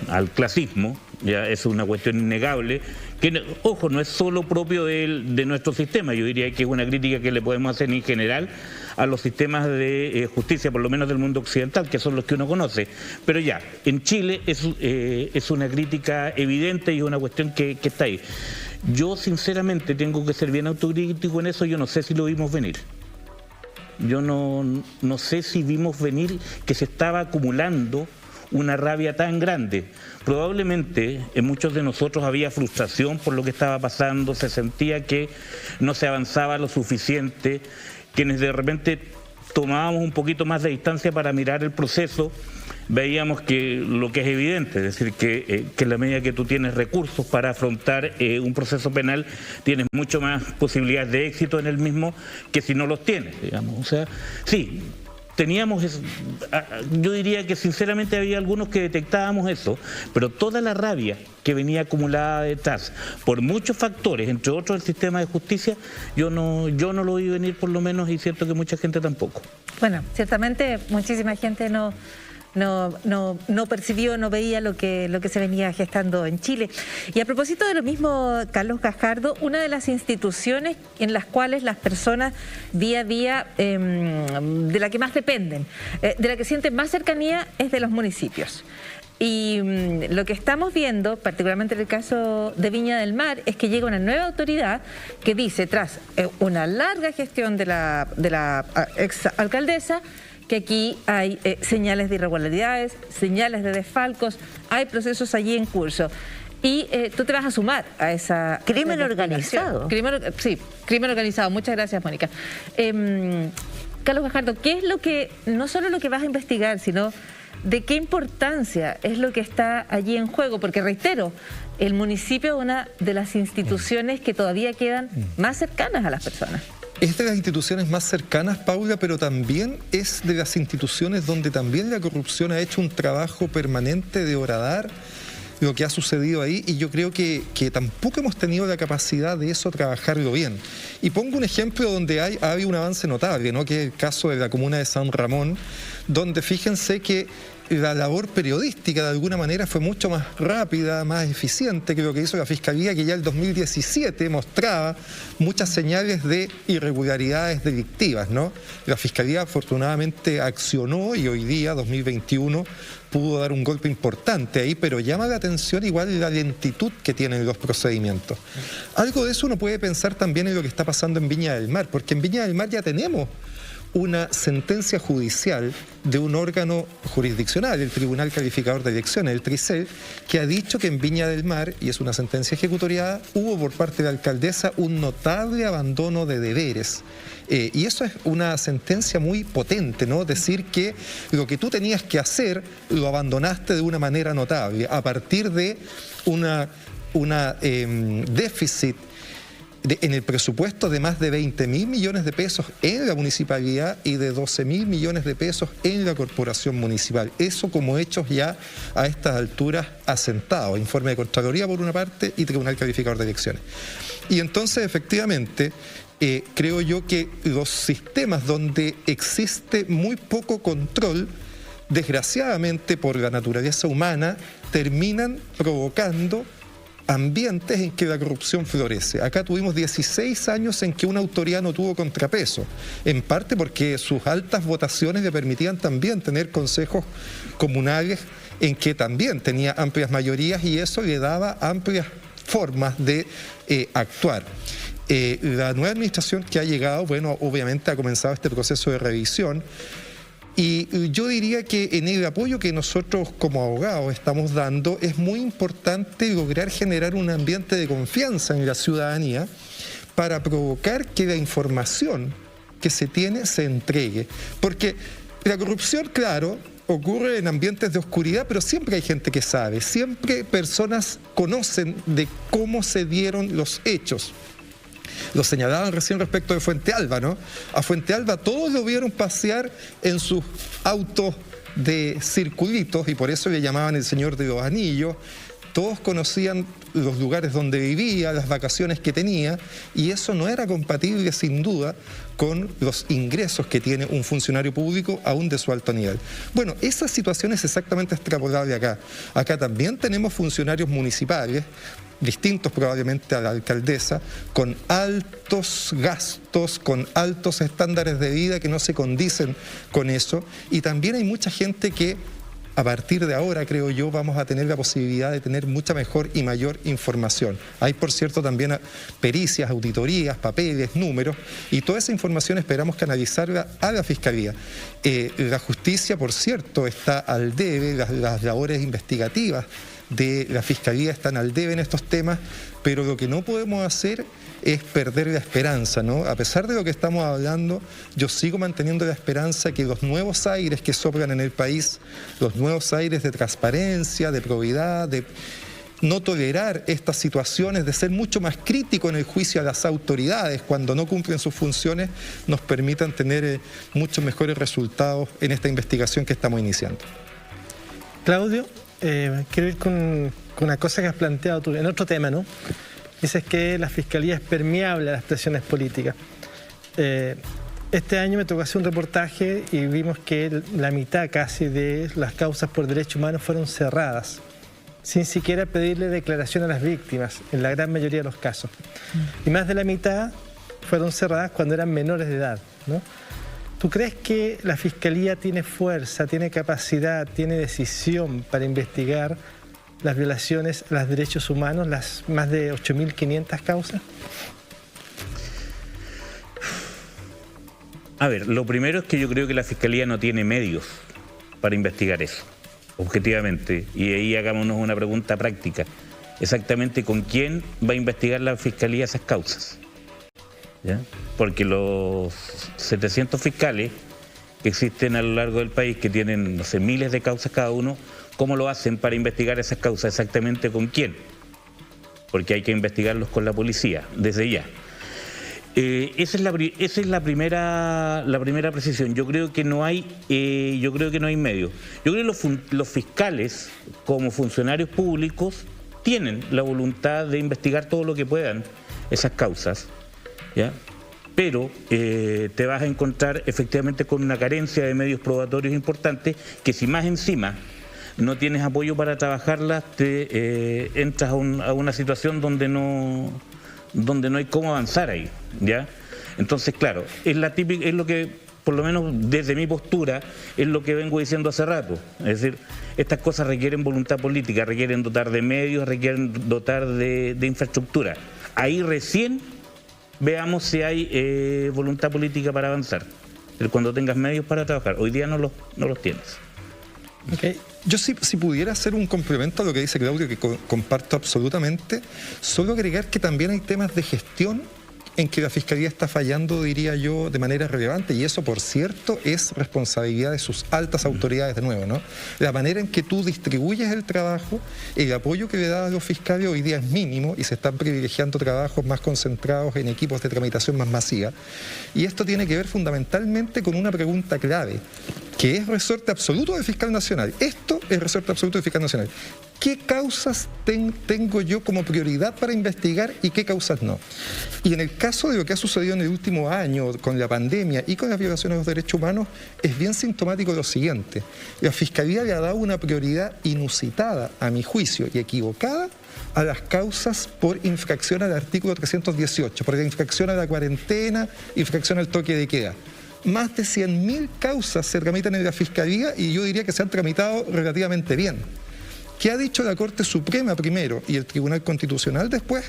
al clasismo, ya es una cuestión innegable, que, ojo, no es solo propio de nuestro sistema. Yo diría que es una crítica que le podemos hacer en general a los sistemas de justicia, por lo menos del mundo occidental, que son los que uno conoce. Pero ya, en Chile es una crítica evidente y es una cuestión que está ahí. Yo sinceramente tengo que ser bien autocrítico en eso, yo no sé si lo vimos venir. Yo no sé si vimos venir que se estaba acumulando una rabia tan grande. Probablemente en muchos de nosotros había frustración por lo que estaba pasando, se sentía que no se avanzaba lo suficiente, quienes de repente tomábamos un poquito más de distancia para mirar el proceso, veíamos que lo que es evidente, es decir, que en la medida que tú tienes recursos para afrontar un proceso penal, tienes mucho más posibilidades de éxito en el mismo que si no los tienes, digamos. O sea, sí, teníamos eso. Yo diría que sinceramente había algunos que detectábamos eso, pero toda la rabia que venía acumulada detrás por muchos factores, entre otros el sistema de justicia, yo no lo vi venir por lo menos, y siento que mucha gente tampoco. Bueno, ciertamente muchísima gente no percibió, no veía lo que se venía gestando en Chile. Y a propósito de lo mismo, Carlos Gajardo, una de las instituciones en las cuales las personas día a día, de la que más dependen, de la que sienten más cercanía, es de los municipios. Y lo que estamos viendo, particularmente en el caso de Viña del Mar, es que llega una nueva autoridad que dice, tras una larga gestión de la exalcaldesa, que aquí hay señales de irregularidades, señales de desfalcos, hay procesos allí en curso. Y tú te vas a sumar a esa... Crimen organizado. Crimen organizado. Muchas gracias, Mónica. Carlos Gajardo, ¿qué es lo que, no solo lo que vas a investigar, sino de qué importancia es lo que está allí en juego? Porque reitero, el municipio es una de las instituciones que todavía quedan más cercanas a las personas. Es de las instituciones más cercanas, Paula, pero también es de las instituciones donde también la corrupción ha hecho un trabajo permanente de horadar lo que ha sucedido ahí, y yo creo que tampoco hemos tenido la capacidad de eso, trabajarlo bien. Y pongo un ejemplo donde ha habido un avance notable, ¿no? Que es el caso de la comuna de San Ramón, donde fíjense que la labor periodística de alguna manera fue mucho más rápida, más eficiente que lo que hizo la Fiscalía, que ya el 2017 mostraba muchas señales de irregularidades delictivas, ¿no? La Fiscalía afortunadamente accionó y hoy día, 2021, pudo dar un golpe importante ahí, pero llama la atención igual la lentitud que tienen los procedimientos. Algo de eso uno puede pensar también en lo que está pasando en Viña del Mar, porque en Viña del Mar ya tenemos una sentencia judicial de un órgano jurisdiccional, el Tribunal Calificador de Elecciones, el TRICEL, que ha dicho que en Viña del Mar, y es una sentencia ejecutoriada, hubo por parte de la alcaldesa un notable abandono de deberes. Y eso es una sentencia muy potente, ¿no? Decir que lo que tú tenías que hacer lo abandonaste de una manera notable, a partir de una déficit en el presupuesto de más de 20.000 millones de pesos en la municipalidad y de 12.000 millones de pesos en la corporación municipal. Eso como hechos ya a estas alturas asentados. Informe de Contraloría por una parte y Tribunal Calificador de Elecciones. Y entonces efectivamente creo yo que los sistemas donde existe muy poco control, desgraciadamente por la naturaleza humana, terminan provocando ambientes en que la corrupción florece. Acá tuvimos 16 años en que una autoridad no tuvo contrapeso, en parte porque sus altas votaciones le permitían también tener consejos comunales en que también tenía amplias mayorías, y eso le daba amplias formas de actuar. La nueva administración que ha llegado, bueno, obviamente ha comenzado este proceso de revisión. Y yo diría que en el apoyo que nosotros como abogados estamos dando es muy importante lograr generar un ambiente de confianza en la ciudadanía para provocar que la información que se tiene se entregue. Porque la corrupción, claro, ocurre en ambientes de oscuridad, pero siempre hay gente que sabe, siempre personas conocen de cómo se dieron los hechos. Lo señalaban recién respecto de Fuente Alba, ¿no? A Fuente Alba todos lo vieron pasear en sus autos de circulitos, y por eso le llamaban el Señor de los Anillos. Todos conocían los lugares donde vivía, las vacaciones que tenía, y eso no era compatible sin duda con los ingresos que tiene un funcionario público aún de su alto nivel. Bueno, esa situación es exactamente extrapolable acá. Acá también tenemos funcionarios municipales, distintos probablemente a la alcaldesa, con altos gastos, con altos estándares de vida que no se condicen con eso, y también hay mucha gente que A partir de ahora, creo yo, vamos a tener la posibilidad de tener mucha mejor y mayor información. Hay, por cierto, también pericias, auditorías, papeles, números, y toda esa información esperamos canalizarla a la Fiscalía. La justicia, por cierto, está al debe, las labores investigativas de la Fiscalía están al debe en estos temas, pero lo que no podemos hacer es perder la esperanza, ¿no? A pesar de lo que estamos hablando, yo sigo manteniendo la esperanza que los nuevos aires que soplan en el país, los nuevos aires de transparencia, de probidad, de no tolerar estas situaciones, de ser mucho más crítico en el juicio a las autoridades cuando no cumplen sus funciones, nos permitan tener muchos mejores resultados en esta investigación que estamos iniciando. Claudio, quiero ir con una cosa que has planteado tú en otro tema, ¿no? Dices que la Fiscalía es permeable a las presiones políticas. Este año me tocó hacer un reportaje y vimos que la mitad casi de las causas por derechos humanos fueron cerradas, sin siquiera pedirle declaración a las víctimas, en la gran mayoría de los casos. Y más de la mitad fueron cerradas cuando eran menores de edad, ¿no? ¿Tú crees que la Fiscalía tiene fuerza, tiene capacidad, tiene decisión para investigar las violaciones a los derechos humanos, las más de 8.500 causas? A ver, lo primero es que yo creo que la Fiscalía no tiene medios para investigar eso, objetivamente. Y ahí hagámonos una pregunta práctica. Exactamente con quién va a investigar la Fiscalía esas causas, ¿ya? Porque los 700 fiscales que existen a lo largo del país, que tienen, no sé, miles de causas cada uno, ¿cómo lo hacen para investigar esas causas? Exactamente con quién. Porque hay que investigarlos con la policía, desde ya. Esa es la primera precisión. Yo creo que no hay medios. Yo creo que los fiscales, como funcionarios públicos, tienen la voluntad de investigar todo lo que puedan esas causas, ¿ya? Pero te vas a encontrar efectivamente con una carencia de medios probatorios importantes, que si más encima no tienes apoyo para trabajarlas, te entras a una situación donde no hay cómo avanzar ahí, ¿ya? Entonces, claro, es lo que, por lo menos desde mi postura, es lo que vengo diciendo hace rato. Es decir, estas cosas requieren voluntad política, requieren dotar de medios, requieren dotar de infraestructura. Ahí recién veamos si hay voluntad política para avanzar. Cuando tengas medios para trabajar. Hoy día no los tienes. Okay. Yo si pudiera hacer un complemento a lo que dice Claudio, que comparto absolutamente, solo agregar que también hay temas de gestión en que la Fiscalía está fallando, diría yo, de manera relevante, y eso, por cierto, es responsabilidad de sus altas autoridades de nuevo, ¿no? La manera en que tú distribuyes el trabajo, el apoyo que le das a los fiscales hoy día es mínimo y se están privilegiando trabajos más concentrados en equipos de tramitación más masiva, y esto tiene que ver fundamentalmente con una pregunta clave, que es resorte absoluto del fiscal nacional. Esto es resorte absoluto del fiscal nacional. ¿Qué causas tengo yo como prioridad para investigar y qué causas no? Y en el caso de lo que ha sucedido en el último año con la pandemia y con las violaciones de los derechos humanos, es bien sintomático lo siguiente. La Fiscalía le ha dado una prioridad inusitada, a mi juicio, y equivocada, a las causas por infracción al artículo 318, por la infracción a la cuarentena, infracción al toque de queda. Más de 100.000 causas se tramitan en la Fiscalía y yo diría que se han tramitado relativamente bien. ¿Qué ha dicho la Corte Suprema primero y el Tribunal Constitucional después?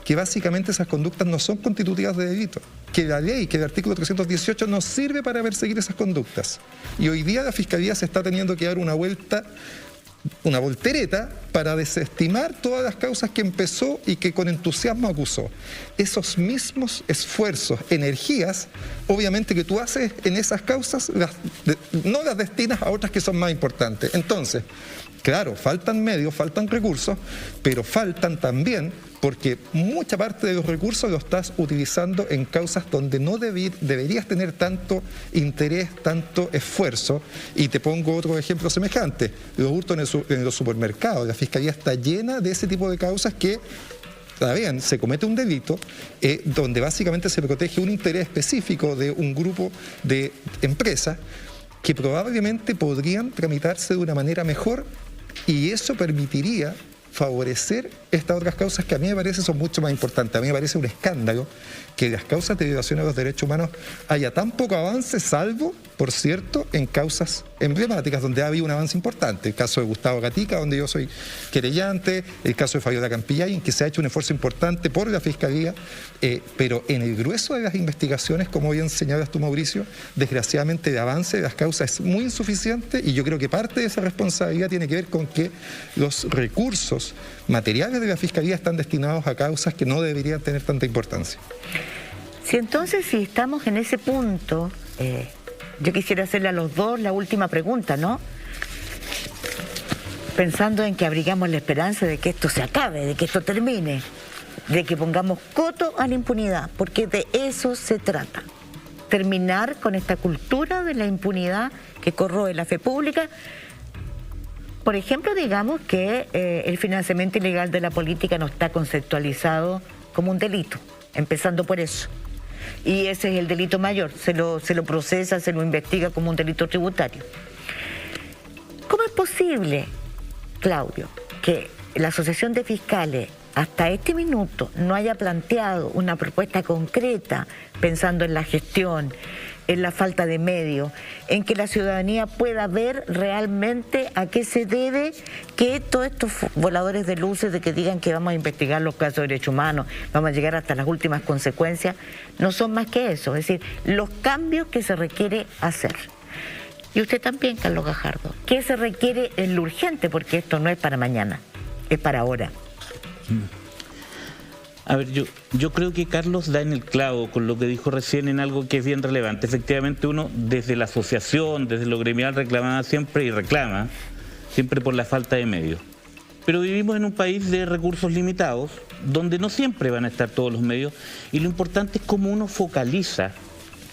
Que básicamente esas conductas no son constitutivas de delito, que la ley, que el artículo 318 no sirve para perseguir esas conductas. Y hoy día la Fiscalía se está teniendo que dar una voltereta para desestimar todas las causas que empezó y que con entusiasmo acusó. Esos mismos esfuerzos, energías, obviamente que tú haces en esas causas, no las destinas a otras que son más importantes. Entonces, claro, faltan medios, faltan recursos, pero faltan también porque mucha parte de los recursos los estás utilizando en causas donde no deberías tener tanto interés, tanto esfuerzo. Y te pongo otro ejemplo semejante, los hurtos en los supermercados. La Fiscalía está llena de ese tipo de causas que, está bien, se comete un delito donde básicamente se protege un interés específico de un grupo de empresas que probablemente podrían tramitarse de una manera mejor, y eso permitiría favorecer estas otras causas que a mí me parece son mucho más importantes. A mí me parece un escándalo que en las causas de violación de los derechos humanos haya tan poco avance, salvo, por cierto, en causas emblemáticas donde ha habido un avance importante. El caso de Gustavo Gatica, donde yo soy querellante, el caso de Fabiola Campillay, en que se ha hecho un esfuerzo importante por la Fiscalía, pero en el grueso de las investigaciones, como bien señalas tú, Mauricio, desgraciadamente el avance de las causas es muy insuficiente, y yo creo que parte de esa responsabilidad tiene que ver con que los recursos materiales de la Fiscalía están destinados a causas que no deberían tener tanta importancia. Si entonces, si estamos en ese punto, yo quisiera hacerle a los dos la última pregunta, ¿no? Pensando en que abrigamos la esperanza de que esto se acabe, de que esto termine, de que pongamos coto a la impunidad, porque de eso se trata. Terminar con esta cultura de la impunidad que corroe la fe pública. Por ejemplo, digamos que el financiamiento ilegal de la política no está conceptualizado como un delito, empezando por eso. Y ese es el delito mayor, se lo procesa, se lo investiga como un delito tributario. ¿Cómo es posible, Claudio, que la Asociación de Fiscales hasta este minuto no haya planteado una propuesta concreta pensando en la gestión, en la falta de medios, en que la ciudadanía pueda ver realmente a qué se debe que todos estos voladores de luces de que digan que vamos a investigar los casos de derechos humanos, vamos a llegar hasta las últimas consecuencias, no son más que eso, es decir, los cambios que se requiere hacer? Y usted también, Carlos Gajardo, ¿qué se requiere en lo urgente? Porque esto no es para mañana, es para ahora. A ver, yo creo que Carlos da en el clavo con lo que dijo recién en algo que es bien relevante. Efectivamente, uno desde la asociación, desde lo gremial reclamaba siempre y reclama siempre por la falta de medios. Pero vivimos en un país de recursos limitados, donde no siempre van a estar todos los medios, y lo importante es cómo uno focaliza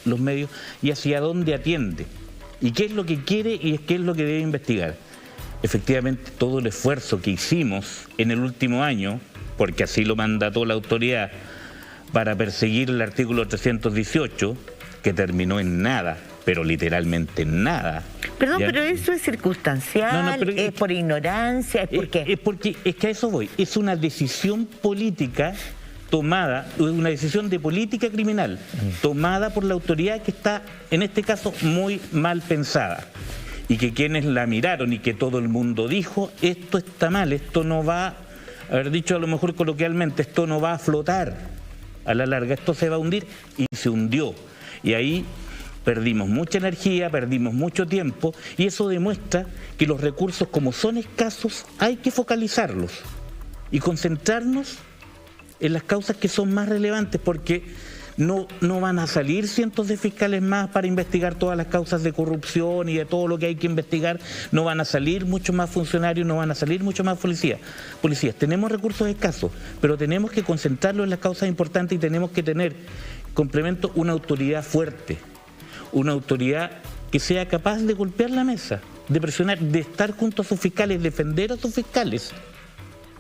los medios y hacia dónde atiende, y qué es lo que quiere y qué es lo que debe investigar. Efectivamente, todo el esfuerzo que hicimos en el último año, porque así lo mandató la autoridad, para perseguir el artículo 318, que terminó en nada, pero literalmente en nada. Perdón, pero eso es circunstancial, pero es por ignorancia, ¿es por qué? Es que a eso voy, es una decisión política tomada, una decisión de política criminal, tomada por la autoridad que está, en este caso, muy mal pensada. Y que quienes la miraron y que todo el mundo dijo, esto está mal, esto no va, haber dicho a lo mejor coloquialmente, esto no va a flotar a la larga, esto se va a hundir, y se hundió. Y ahí perdimos mucha energía, perdimos mucho tiempo, y eso demuestra que los recursos, como son escasos, hay que focalizarlos y concentrarnos en las causas que son más relevantes, porque no van a salir cientos de fiscales más para investigar todas las causas de corrupción y de todo lo que hay que investigar, no van a salir muchos más funcionarios, no van a salir muchos más policías. Tenemos recursos escasos, pero tenemos que concentrarlos en las causas importantes y tenemos que tener, complemento, una autoridad fuerte, una autoridad que sea capaz de golpear la mesa, de presionar, de estar junto a sus fiscales, defender a sus fiscales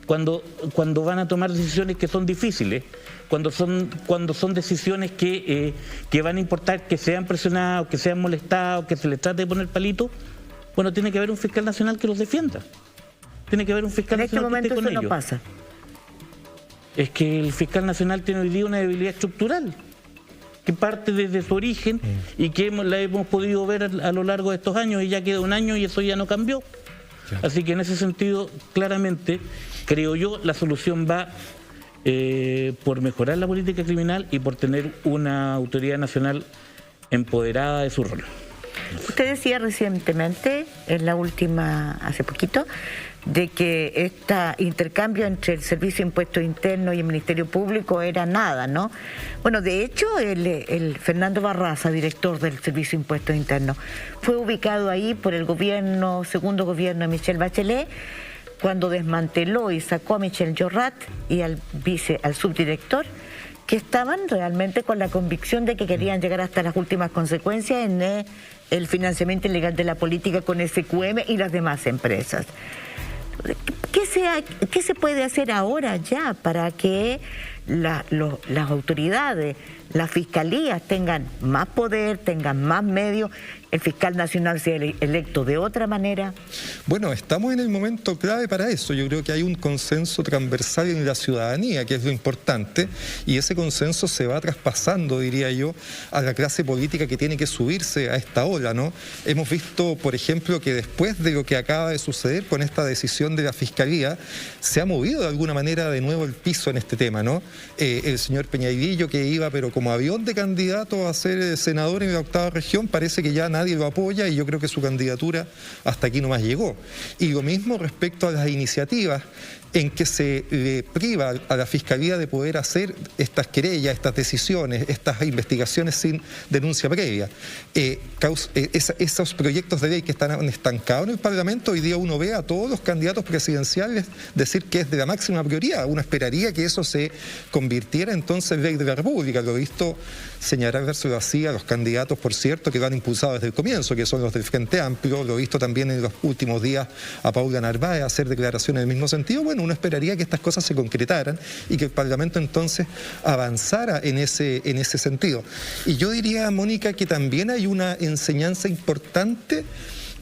cuando van a tomar decisiones que son difíciles, cuando son decisiones que van a importar que sean presionados, que sean molestados, que se les trate de poner palito. Bueno, tiene que haber un fiscal nacional que los defienda. Tiene que haber un fiscal nacional que esté con ellos. En este momento eso no pasa. Es que el fiscal nacional tiene hoy día una debilidad estructural que parte desde su origen y que la hemos podido ver a lo largo de estos años, y ya queda un año y eso ya no cambió. Así que en ese sentido, claramente, creo yo, la solución va por mejorar la política criminal y por tener una autoridad nacional empoderada de su rol. Usted decía recientemente, en la última, hace poquito, de que este intercambio entre el Servicio de Impuestos Internos y el Ministerio Público era nada, ¿no? Bueno, de hecho, el Fernando Barraza, director del Servicio de Impuestos Internos, fue ubicado ahí por el segundo gobierno de Michelle Bachelet, cuando desmanteló y sacó a Michel Llorrat y al subdirector, que estaban realmente con la convicción de que querían llegar hasta las últimas consecuencias en el financiamiento ilegal de la política con SQM y las demás empresas. ¿Qué se puede hacer ahora ya para que las autoridades, las fiscalías tengan más poder, tengan más medios el fiscal nacional sea electo de otra manera? Bueno, estamos en el momento clave para eso. Yo creo que hay un consenso transversal en la ciudadanía, que es lo importante, y ese consenso se va traspasando, diría yo, a la clase política que tiene que subirse a esta ola, ¿no? Hemos visto, por ejemplo, que después de lo que acaba de suceder con esta decisión de la Fiscalía, se ha movido de alguna manera de nuevo el piso en este tema, ¿no? El señor Peñailillo, que iba pero como avión de candidato a ser senador en la 8ª región, parece que ya nadie lo apoya y yo creo que su candidatura hasta aquí nomás llegó. Y lo mismo respecto a las iniciativas en que se le priva a la Fiscalía de poder hacer estas querellas, estas decisiones, estas investigaciones sin denuncia previa. Esos proyectos de ley que están estancados en el Parlamento, hoy día uno ve a todos los candidatos presidenciales decir que es de la máxima prioridad. Uno esperaría que eso se convirtiera entonces en ley de la República. Lo he visto señalárselo así a los candidatos, por cierto, que lo han impulsado desde el comienzo, que son los del Frente Amplio. Lo he visto también en los últimos días a Paula Narváez hacer declaraciones en el mismo sentido. Bueno, uno esperaría que estas cosas se concretaran y que el Parlamento entonces avanzara en ese sentido. Y yo diría, Mónica, que también hay una enseñanza importante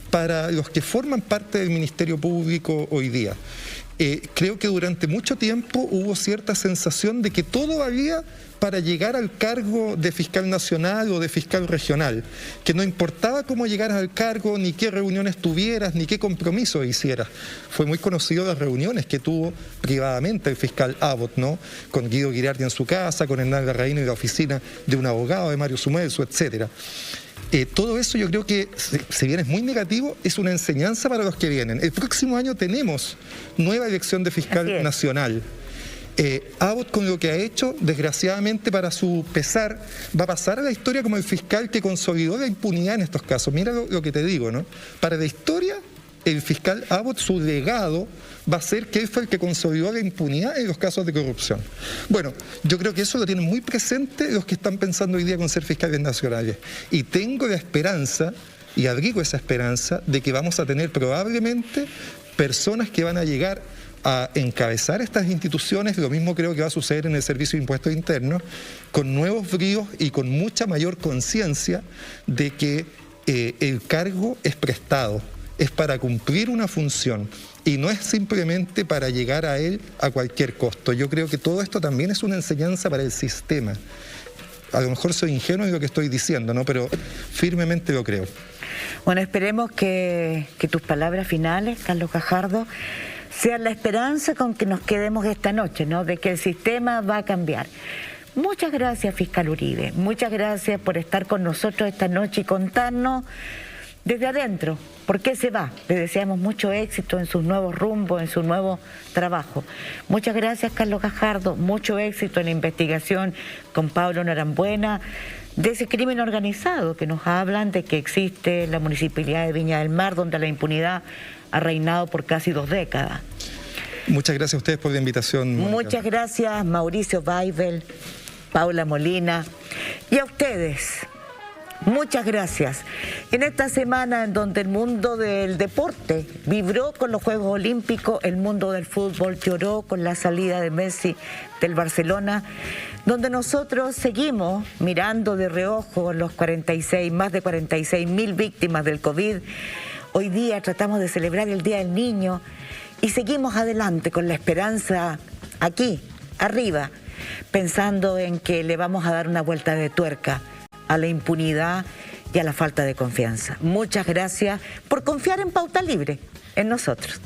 para los que forman parte del Ministerio Público hoy día. Creo que durante mucho tiempo hubo cierta sensación de que todo valía para llegar al cargo de fiscal nacional o de fiscal regional, que no importaba cómo llegaras al cargo, ni qué reuniones tuvieras, ni qué compromisos hicieras. Fue muy conocido las reuniones que tuvo privadamente el fiscal Abbott, ¿no? Con Guido Ghirardi en su casa, con Hernán Larraín en la oficina de un abogado, de Mario Sumelso, etcétera. Todo eso yo creo que, si bien es muy negativo, es una enseñanza para los que vienen. El próximo año tenemos nueva elección de fiscal nacional. Abbott, con lo que ha hecho, desgraciadamente para su pesar, va a pasar a la historia como el fiscal que consolidó la impunidad en estos casos. Mira lo que te digo, ¿no? Para la historia, el fiscal Abbott, su legado va a ser que él fue el que consolidó la impunidad en los casos de corrupción. Bueno, yo creo que eso lo tienen muy presente los que están pensando hoy día con ser fiscales nacionales. Y tengo la esperanza, y abrigo esa esperanza, de que vamos a tener probablemente personas que van a llegar a encabezar estas instituciones. Lo mismo creo que va a suceder en el Servicio de Impuestos Internos, con nuevos bríos y con mucha mayor conciencia de que el cargo es prestado, es para cumplir una función y no es simplemente para llegar a él a cualquier costo. Yo creo que todo esto también es una enseñanza para el sistema. A lo mejor soy ingenuo en lo que estoy diciendo, ¿no? Pero firmemente lo creo. Bueno, esperemos que tus palabras finales, Carlos Gajardo, sean la esperanza con que nos quedemos esta noche, ¿no? De que el sistema va a cambiar. Muchas gracias, fiscal Uribe. Muchas gracias por estar con nosotros esta noche y contarnos desde adentro por qué se va. Le deseamos mucho éxito en sus nuevos rumbos, en su nuevo trabajo. Muchas gracias, Carlos Gajardo. Mucho éxito en la investigación con Pablo Norambuena de ese crimen organizado que nos hablan de que existe en la Municipalidad de Viña del Mar, donde la impunidad ha reinado por casi 2 décadas. Muchas gracias a ustedes por la invitación, Mónica. Muchas gracias, Mauricio Weibel, Paula Molina, y a ustedes. Muchas gracias. En esta semana en donde el mundo del deporte vibró con los Juegos Olímpicos, el mundo del fútbol lloró con la salida de Messi del Barcelona, donde nosotros seguimos mirando de reojo los más de 46.000 víctimas del COVID. Hoy día tratamos de celebrar el Día del Niño y seguimos adelante con la esperanza aquí, arriba, pensando en que le vamos a dar una vuelta de tuerca a la impunidad y a la falta de confianza. Muchas gracias por confiar en Pauta Libre, en nosotros.